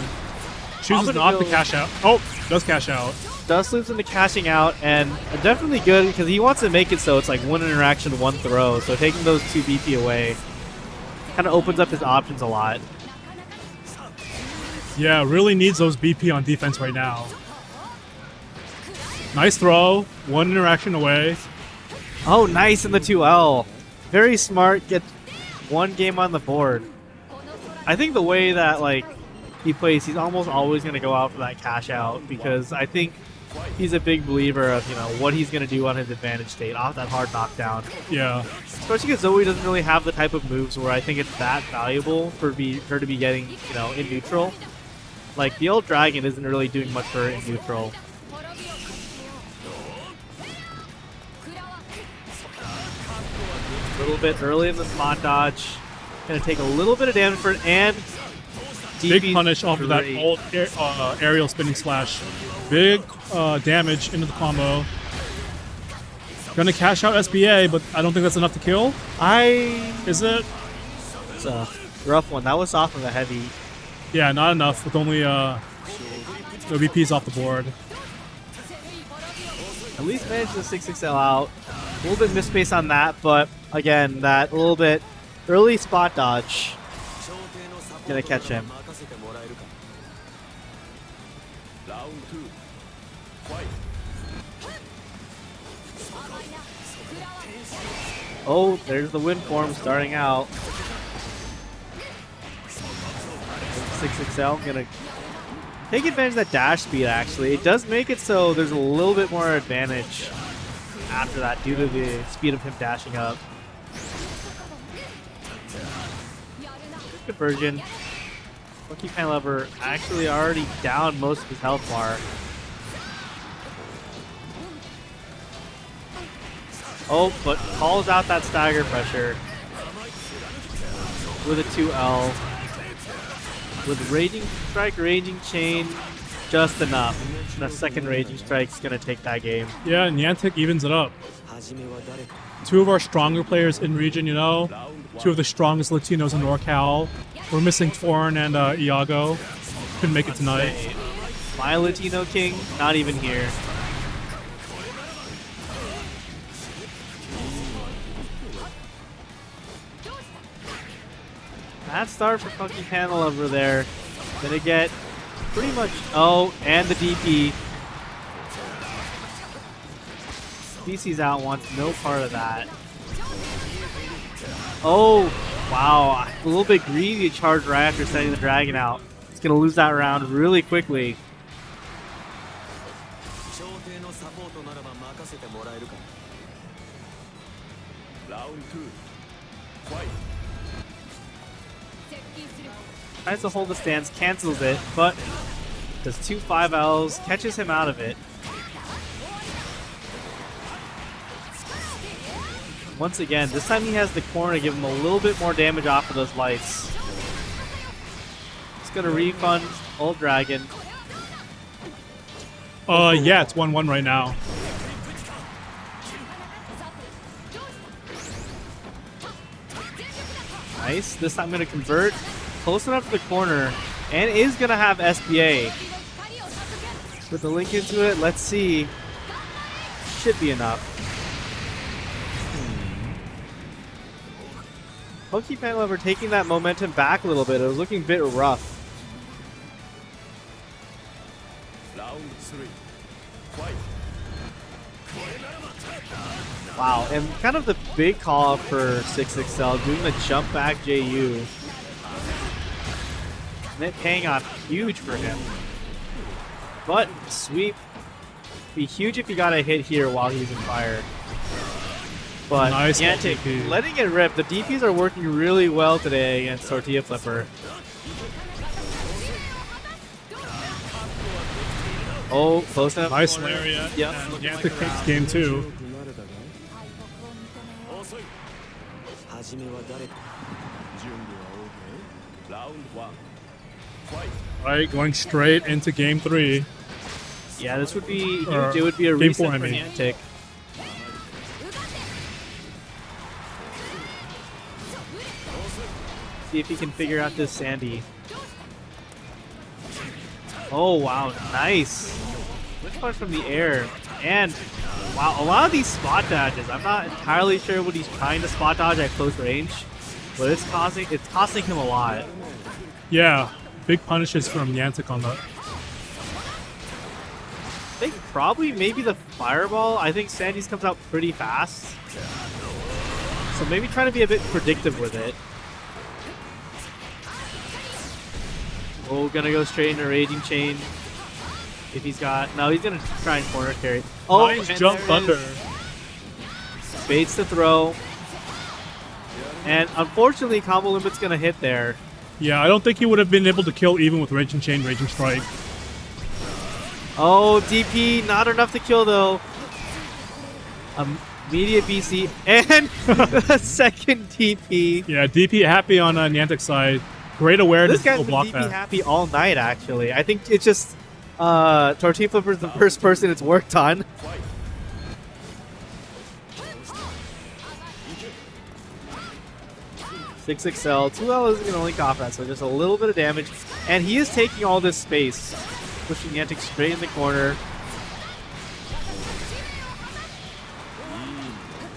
Chooses Probably not to go- cash out. Oh, does cash out. Does loops into cashing out, and definitely good because he wants to make it so it's like one interaction, one throw. So taking those 2 BP away kind of opens up his options a lot. Yeah, really needs those BP on defense right now. Nice throw. One interaction away. Oh, nice in the 2L. Very smart. Get one game on the board. I think the way that like he plays, he's almost always going to go out for that cash out because I think he's a big believer of what he's going to do on his advantage state off that hard knockdown. Yeah. Especially because Zoe doesn't really have the type of moves where I think it's that valuable for her to be getting in neutral. Like the old dragon isn't really doing much for her in neutral. A little bit early in the spot dodge. Gonna take a little bit of damage for it, and Big DP punish off of that three. old aerial spinning slash. Big damage into the combo. Gonna cash out SBA, but I don't think that's enough to kill. Is it? It's a rough one. That was off of a heavy. Yeah, not enough with only no BPs off the board. At least managed the 6XL out. A little bit misspace on that, but again, that little bit early spot dodge. Gonna catch him. Oh, there's the wind form starting out. 6XL gonna take advantage of that dash speed actually. It does make it so there's a little bit more advantage after that due to the speed of him dashing up. Good conversion. Funky Panlover actually already down most of his health bar. Oh, but calls out that stagger pressure with a 2L. With Raging Strike, Raging Chain, just enough. And a second Raging Strike's gonna take that game. Yeah, Nyantic evens it up. Two of our stronger players in region, two of the strongest Latinos in NorCal. We're missing Torn and Iago. Couldn't make it tonight. My Latino King, not even here. Bad start for Funky Panel over there. Gonna get pretty much. Oh, and the DP. BC's out, wants no part of that. Oh, wow. A little bit greedy to charge right after setting the dragon out. He's gonna lose that round really quickly. Tries to hold the stance, cancels it, but does 2 5Ls, catches him out of it. Once again, this time he has the corner to give him a little bit more damage off of those lights. It's gonna refund Old Dragon. Yeah, it's 1-1 right now. Nice. This time gonna convert. Close enough to the corner. And is gonna have SBA. With the link into it, let's see. Should be enough. Funky Panlover taking that momentum back a little bit. It was looking a bit rough. Wow, and kind of the big call out for 6XL, doing the jump back JU. And it paying off huge for him. But sweep Be huge if he got a hit here while he's in fire. But Nice Nyantic DP. letting it rip. The DPs are working really well today against Tortilla Flipper. Oh, close enough. Nice corner. lariat. Yep. And looking like Nyantic a takes round. game 2. 始めは誰か準備は OK ラウンド1ファイト Right, going straight into game 3. Yeah, this would be huge. Or It would be a game reset 4, I for mean. Nyantic. See if he can figure out this Sandy. Oh wow, nice. Which punch from the air. And wow, a lot of these spot dodges. I'm not entirely sure what he's trying to spot dodge at close range, but it's costing him a lot. Yeah, big punishes from Nyantic on that. I think probably maybe the fireball. I think Sandy's comes out pretty fast. So maybe try to be a bit predictive with it. Oh, gonna go straight into Raging Chain. If he's got... No, he's gonna try and corner carry. Oh, Nice and jump there it thunder. is. Baits the throw. And unfortunately, combo limit's gonna hit there. Yeah, I don't think he would have been able to kill even with Raging Chain, Raging Strike. Oh, DP, not enough to kill though. Immediate BC and the second DP. Yeah, DP happy on Nyantic's side. Great awareness This guy's to been block DP that. happy all night, actually. I think it's just Tortilla Flipper's the first person it's worked on. 6XL, 2L isn't going to link off that, so just a little bit of damage. And he is taking all this space, pushing Nyantic straight in the corner.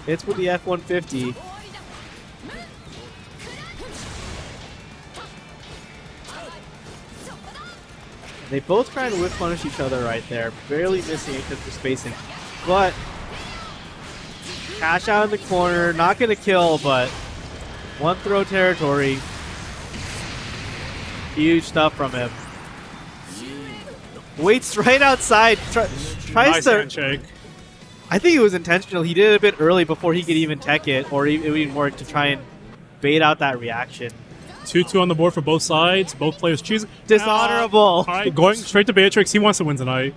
Hits with the F-150. They both try and whiff punish each other right there, barely missing it because of spacing. But cash out in the corner, not going to kill, but one throw territory. Huge stuff from him. Waits right outside, tries Nice to... handshake. I think it was intentional. He did it a bit early before he could even tech it, or even work to try and bait out that reaction. 2-2 on the board for both sides. Both players choosing. Dishonorable. All right, going straight to Beatrix. He wants to win tonight.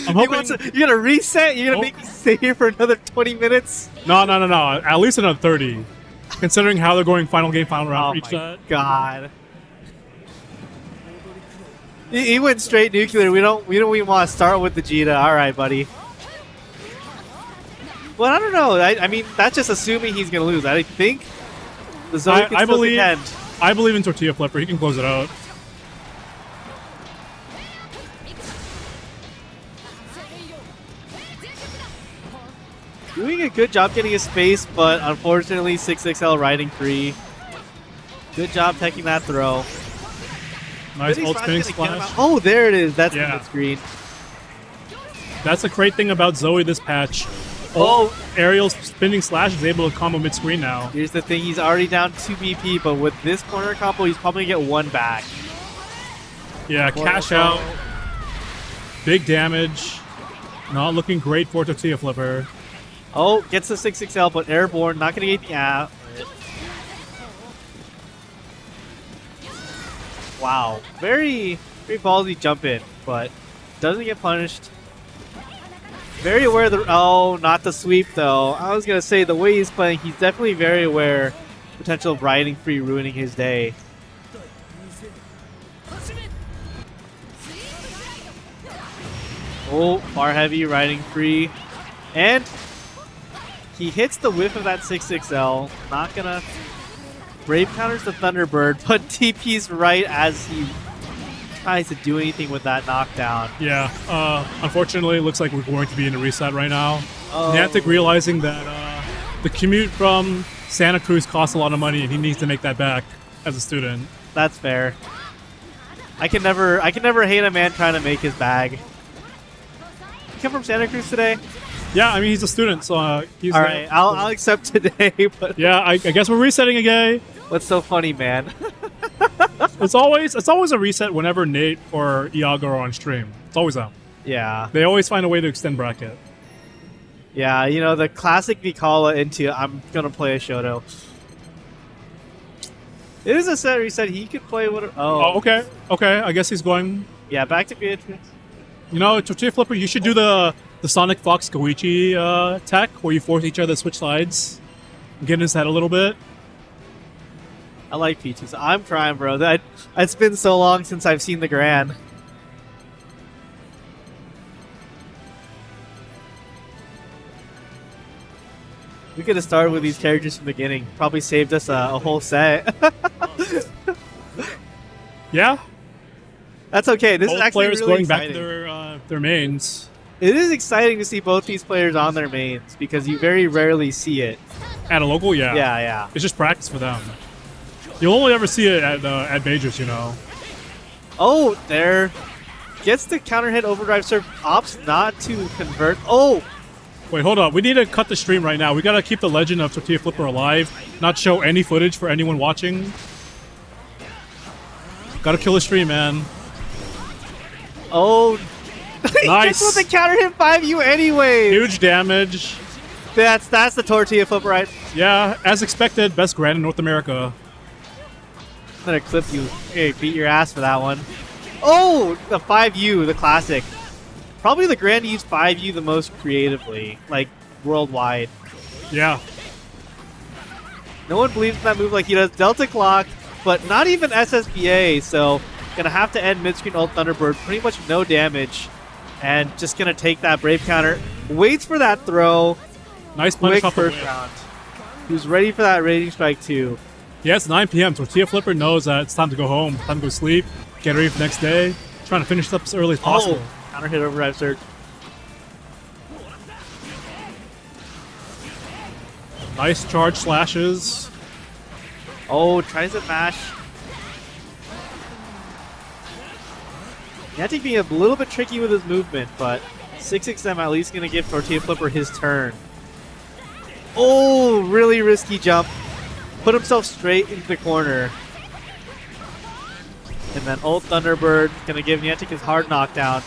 I'm hoping. You're gonna reset? You're gonna make me stay here for another 20 minutes? No. At least another 30. Considering how they're going final game, final round Oh for each my set. god. He went straight nuclear. We don't even want to start with the Vegeta. All right, buddy. Well, I don't know. I mean, that's just assuming he's gonna lose. I think the Zoe can still contend. I believe in Tortilla Flipper. He can close it out. Doing a good job getting his space, but unfortunately 6XL riding free. Good job taking that throw. Nice Vinny's ult spinning finally gonna get him splash. out. Oh, there it is. That's Yeah. the screen. That's a great thing about Zoe this patch. Oh, Ariel's spinning slash is able to combo mid-screen now. here's the thing. He's already down 2 BP, but with this corner combo, he's probably going to get 1 back. Yeah, cash out. Big damage. Not looking great for Tortilla Flipper. Oh, gets the 6XL, but airborne. Not going to get the app. Wow. Very ballsy jump in, but doesn't get punished. Very aware of the... Oh, not the sweep, though. I was going to say, the way he's playing, he's definitely very aware potential of riding free ruining his day. Oh, far heavy, riding free. And he hits the whiff of that 6XL. Not going to... Brave counters the Thunderbird, but TP's right as he tries to do anything with that knockdown. Yeah, unfortunately, it looks like we're going to be in a reset right now. Oh. Niantic realizing that the commute from Santa Cruz costs a lot of money and he needs to make that back as a student. That's fair. I can never hate a man trying to make his bag. You come from Santa Cruz today? Yeah, I mean, he's a student, so he's... All right, I'll accept today, but Yeah, I guess we're resetting again. what's so funny, man? It's always a reset whenever Nate or Iago are on stream. It's always them. Yeah. They always find a way to extend bracket. Yeah, you know, the classic Vikala into I'm gonna play a Shoto. It is a set where he said he could play what. Oh, okay. Okay, I guess he's going. Yeah, back to Beatrice. You know, Tortilla Flipper, you should do the Sonic Fox Goichi tech where you force each other to switch sides. Get in his head a little bit. I like Peaches. I'm trying, bro. It's been so long since I've seen the Grand. We could have started with these characters from the beginning. Probably saved us a whole set. Yeah. That's okay. This Both is actually players really going exciting. back to their mains. It is exciting to see both these players on their mains because you very rarely see it. At a local, yeah. Yeah, yeah. It's just practice for them. You'll only ever see it at majors, you know. Oh, there. Gets the counter hit overdrive serve. Opts not to convert. Oh! Wait, hold up. We need to cut the stream right now. We gotta keep the legend of Tortilla Flipper alive, not show any footage for anyone watching. Gotta kill the stream, man. Oh. Nice. Just with the counter hit 5U anyway. Huge damage. That's the Tortilla Flipper, right? Yeah, as expected, best Grand in North America. I'm gonna clip you. Hey, beat your ass for that one. Oh! The 5U, the classic. Probably the Grand used 5U the most creatively, like, worldwide. Yeah. No one believes in that move like he does. Delta Clock, but not even SSBA, so gonna have to end mid-screen ult Thunderbird. Pretty much no damage. And just gonna take that Brave counter. Waits for that throw. Nice punish Quick off the first whip. round. Who's ready for that Raging Strike too. Yeah, it's 9 p.m. Tortilla Flipper knows that it's time to go home, time to go sleep, get ready for the next day. Trying to finish up as early as possible. Oh, counter hit overdrive surge. Nice charge slashes. Oh, tries to mash. Nyantic being a little bit tricky with his movement, but 6XM at least going to give Tortilla Flipper his turn. Oh, really risky jump. Put himself straight into the corner. And then ult Thunderbird going to give Nyantic his hard knockdown.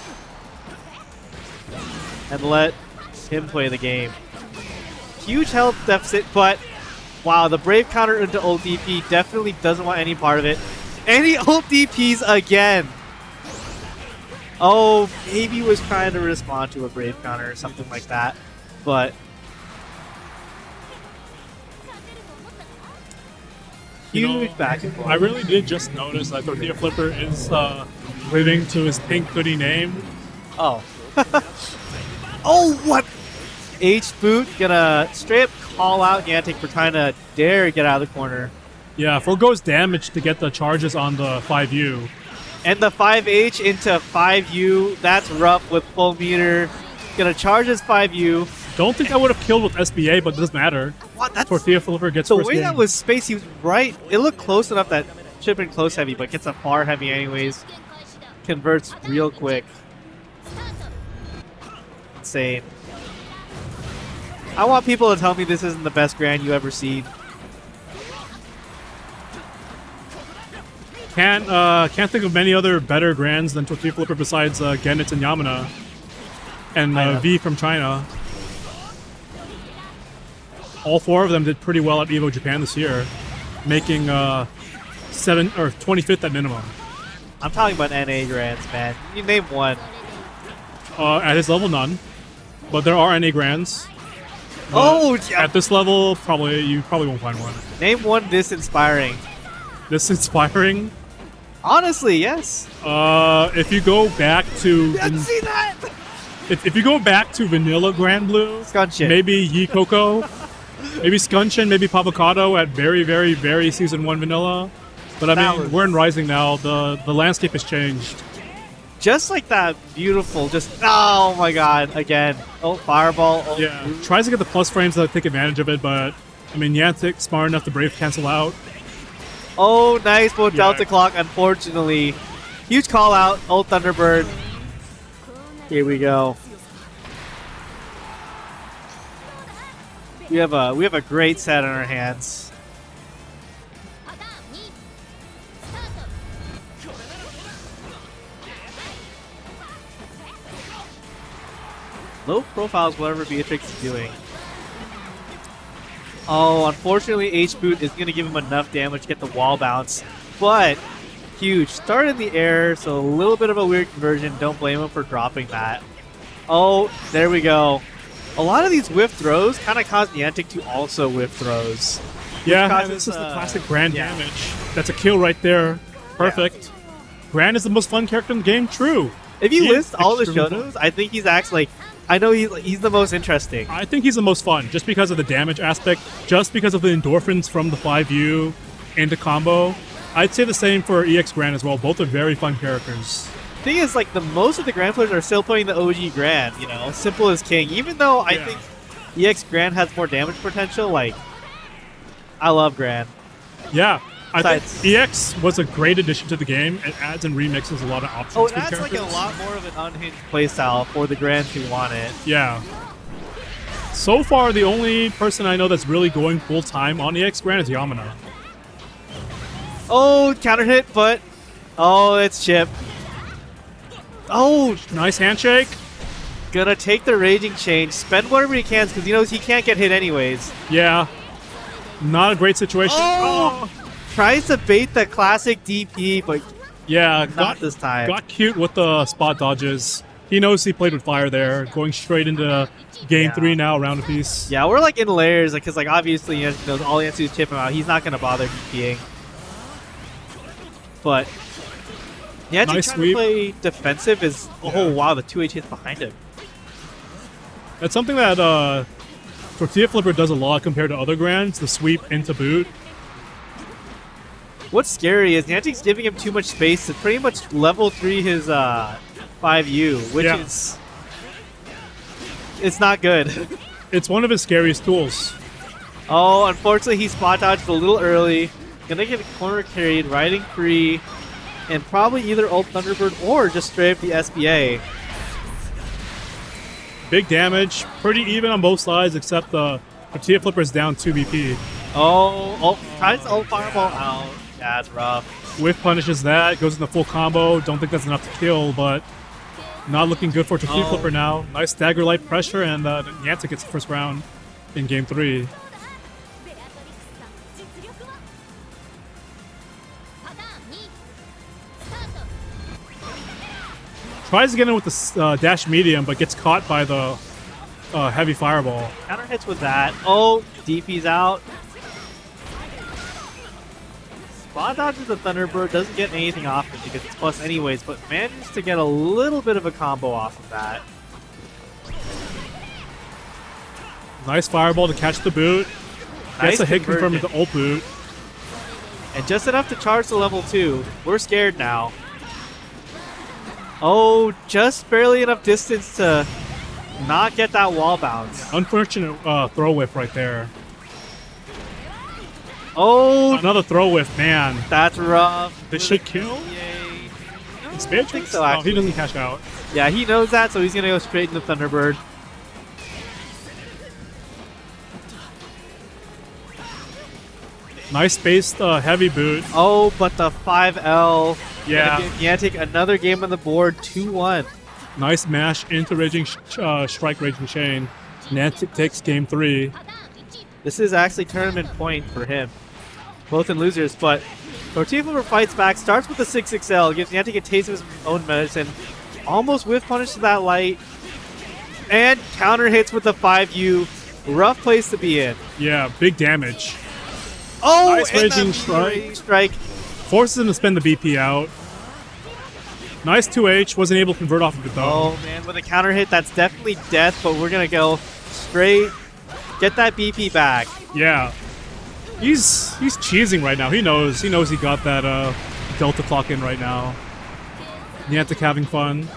And let him play the game. Huge health deficit, but wow, the Brave counter into ult DP definitely doesn't want any part of it. And he ult DPs again. Oh, maybe was trying to respond to a Brave counter or something like that, but huge back and forth. I really did just notice that Tortilla Flipper is living to his pink hoodie name. Oh. Oh, what? H-boot gonna straight up call out Nyantic for trying to dare get out of the corner. Yeah, forgoes damage to get the charges on the 5U. And the 5H into 5U, that's rough with full meter. Gonna charge his 5U. Don't think I would have killed with SBA, but it doesn't matter. What? That's Tortilla Flipper gets the first way game. that was spaced. He was right. It looked close enough that should have been close heavy, but gets a far heavy anyways. Converts real quick. Insane. I want people to tell me this isn't the best Grand you ever seen. Can't think of many other better Grands than Tortilla Flipper besides Gennett and Yamana. And V from China. All four of them did pretty well at EVO Japan this year, making 7 or 25th at minimum. I'm talking about NA Grands, man. You name one. At his level, none. But there are NA Grands. Oh, At this level, you probably won't find one. name one this inspiring. This inspiring. Honestly, yes. If you go back to Let's see that. if you go back to Vanilla Grand Blue, Scunchin. maybe Yi Coco, maybe Scunchin, maybe Pavocado at very, very, very Season 1 Vanilla. But I mean, we're in Rising now. The landscape has changed. Just like that beautiful, oh my god, again. Oh, Fireball. Oh, Yeah, tries to get the plus frames to take advantage of it, but I mean, Nyantic smart enough to Brave cancel out. oh nice, both Yeah. Delta Clock, unfortunately. Huge call out, ult Thunderbird. Here we go. We have a great set on our hands. low profile is whatever Beatrix is doing. Oh, unfortunately, H-Boot is going to give him enough damage to get the wall bounce. But, huge. Start in the air, so a little bit of a weird conversion. Don't blame him for dropping that. Oh, there we go. A lot of these whiff throws kind of cause Nyantic to also whiff throws. Yeah, causes, this is the classic Grand damage. That's a kill right there. Perfect. Grand is the most fun character in the game. True. If you He list is all the extremely Shotos, I think he's actually like, I know he's the most interesting. I think he's the most fun just because of the damage aspect, just because of the endorphins from the 5U into combo. I'd say the same for EX Grand as well. Both are very fun characters. Thing is, like, the most of the Grand players are still playing the OG Grand, you know, simple as king. Even though I think EX Grand has more damage potential, like, I love Grand. Yeah. I Besides- think EX was a great addition to the game. It adds and remixes a lot of options Oh, it for adds characters. like a lot more of an unhinged playstyle for the Grands who want it. Yeah. So far, the only person I know that's really going full time on EX Grand is Yamana. Oh, counter hit, but oh, it's Chip. Oh, Nice handshake. gonna take the Raging Chain, spend whatever he can because he knows he can't get hit anyways. Yeah. Not a great situation. Oh! Tries to bait the classic DP, but Yeah, not this time. Got cute with the spot dodges. He knows he played with fire there. Going straight into game 3 now, round apiece. Yeah, we're like in layers because like obviously he knows all he has to do is chip him out. He's not gonna bother DPing. But yeah, Nice trying sweep. to play defensive is oh wow, the 2H hits behind him. That's something that Tortilla Flipper does a lot compared to other Grands, the sweep into boot. What's scary is Nyantic's giving him too much space to pretty much level 3 his 5U, which Yeah. is it's not good. It's one of his scariest tools. Oh, unfortunately he spot dodged a little early. Gonna get corner carried, riding free, and probably either ult Thunderbird or just straight up the SBA. Big damage, pretty even on both sides, except the Tortilla Flipper's down 2 BP. Oh, tries to ult Fireball out. Yeah, it's rough. Whiff punishes that, goes into full combo. Don't think that's enough to kill, but not looking good for Tortilla Oh. Flipper now. Nice dagger light pressure, and Nyantic gets the first round in game 3. Tries to get in with the dash medium, but gets caught by the heavy fireball. Counter hits with that. Oh, DP's out. Spot dodges the Thunderbird, doesn't get anything off it because it's plus anyways, but manages to get a little bit of a combo off of that. Nice fireball to catch the boot. Gets Nice a hit confirmed conversion. with the ult boot. And just enough to charge to level 2. We're scared now. Oh, just barely enough distance to not get that wall bounce. Unfortunate throw whiff right there. Oh, Another throw whiff, man. that's rough. This should kill? Yay. No, I Spare don't think tricks? so, Oh, he actually. doesn't cash out. Yeah, he knows that, so he's going to go straight into Thunderbird. Nice spaced heavy boot. Oh, but the 5L. Yeah. Nyantic another game on the board, 2-1. Nice mash into Raging Strike Raging Chain. Nyantic takes game 3. This is actually tournament point for him. Both in losers, but Tortilla Flipper fights back, starts with the 6XL, gives Nyantic a taste of his own medicine, almost whiff punish to that light, and counter hits with the 5U. Rough place to be in. Yeah, big damage. Oh, Nice and Raging that Strike. Raging Strike. Forces him to spend the BP out. Nice 2H. Wasn't able to convert off of it though. Oh man, with a counter hit, that's definitely death, but we're gonna go straight, get that BP back. Yeah. He's cheesing right now. He knows he got that Delta clock in right now. Nyantic having fun.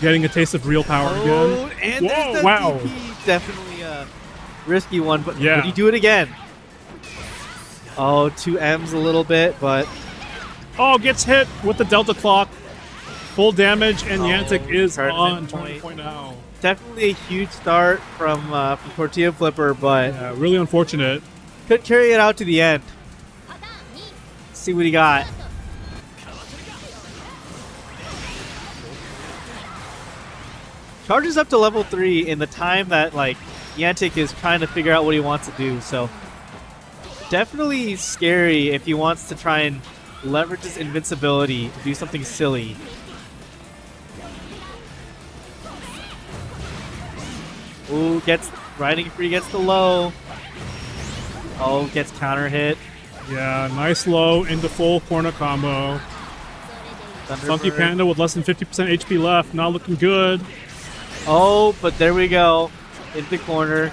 Getting a taste of real power Oh, again. and Whoa, there's the wow. DP. Definitely a risky one, but Yeah. would he do it again? Oh, 2Ms a little bit, but Oh, gets hit with the Delta clock. Full damage, and Nyantic is tournament on point. tournament point now. definitely a huge start from Tortilla Flipper, but Yeah, really unfortunate. could carry it out to the end. Let's see what he got. Charges up to level 3 in the time that like Nyantic is trying to figure out what he wants to do. So definitely scary if he wants to try and leverage his invincibility to do something silly. Ooh, gets riding free, gets the low. Oh, gets counter hit. Yeah, nice low into full corner combo. Funky Panda with less than 50% HP left, not looking good. Oh, but there we go. Into the corner.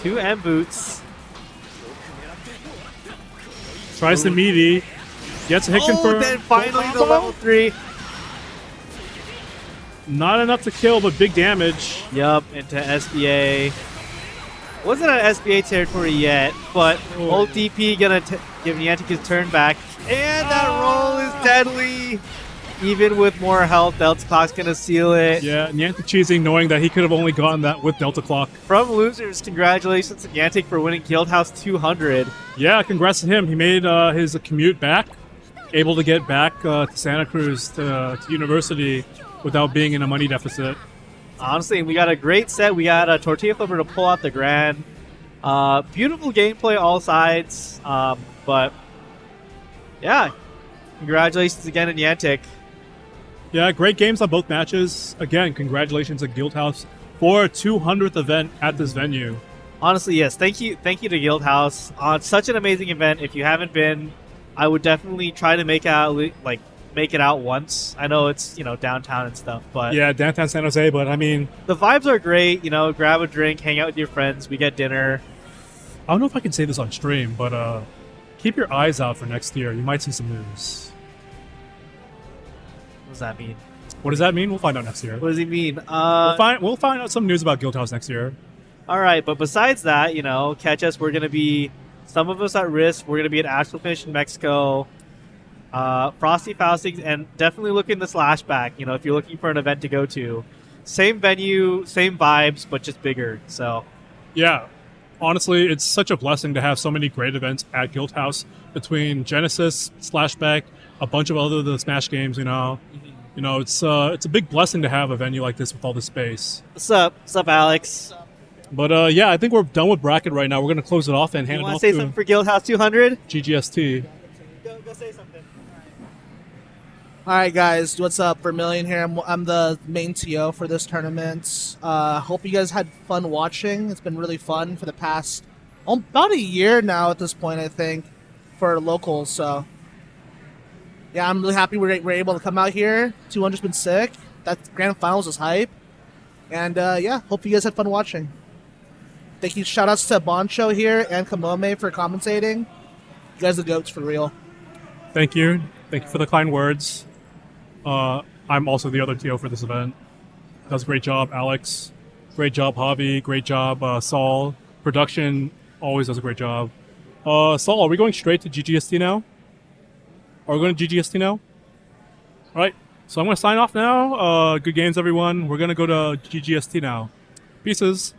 2 M boots. Tries the meaty. Gets a hit confirmed. Then finally the level 3. Not enough to kill, but big damage. Yup, into SBA. Wasn't on SBA territory yet, but old DP gonna give Nyantic his turn back. And that roll is deadly. Even with more health, Delta Clock's gonna seal it. Yeah, Nyantic cheesing, knowing that he could have only gotten that with Delta Clock. From losers, congratulations to Nyantic for winning Guildhouse 200. Yeah, congrats to him. He made his commute back, able to get back to Santa Cruz to university without being in a money deficit. Honestly, we got a great set. We got a Tortilla Flipper to pull out the grand. Beautiful gameplay all sides. But yeah, congratulations again to Nyantic. Yeah, great games on both matches. Again, congratulations to Guildhouse for a 200th event at this venue. Honestly, yes. Thank you to Guildhouse on such an amazing event. If you haven't been, I would definitely try to make it out once. I know it's downtown and stuff, but yeah, downtown San Jose. But I mean, the vibes are great. Grab a drink, hang out with your friends. We get dinner. I don't know if I can say this on stream, but keep your eyes out for next year. You might see some news. What does that mean? What does that mean? We'll find out next year. What does he mean? We'll find out some news about Guildhouse next year. All right, but besides that, catch us. We're gonna be some of us at risk. We're gonna be at Asheville in Mexico. Frosty Faustings, and definitely look in the Slashback. If you're looking for an event to go to, same venue, same vibes, but just bigger. So, yeah, honestly, it's such a blessing to have so many great events at Guildhouse between Genesis, Slashback, a bunch of other Smash games. It's a big blessing to have a venue like this with all the space. What's up, Alex? But yeah, I think we're done with bracket right now. We're gonna close it off and hand it off to say something for Guildhouse 200? GGST. Go say something. All right, guys, what's up? Vermilion here. I'm the main TO for this tournament. Hope you guys had fun watching. It's been really fun for the past about a year now at this point, I think, for locals. So, yeah, I'm really happy we're able to come out here. 200's been sick. That grand finals was hype. And, yeah, hope you guys had fun watching. Thank you. Shout-outs to Boncho here and Kamome for commentating. You guys are the goats for real. Thank you. Thank you for the kind words. I'm also the other TO for this event. Does a great job, Alex. Great job, Javi. Great job, Saul. Production always does a great job. Saul, are we going straight to GGST now? Are we going to GGST now? All right. So I'm going to sign off now. Good games, everyone. We're going to go to GGST now. Pieces.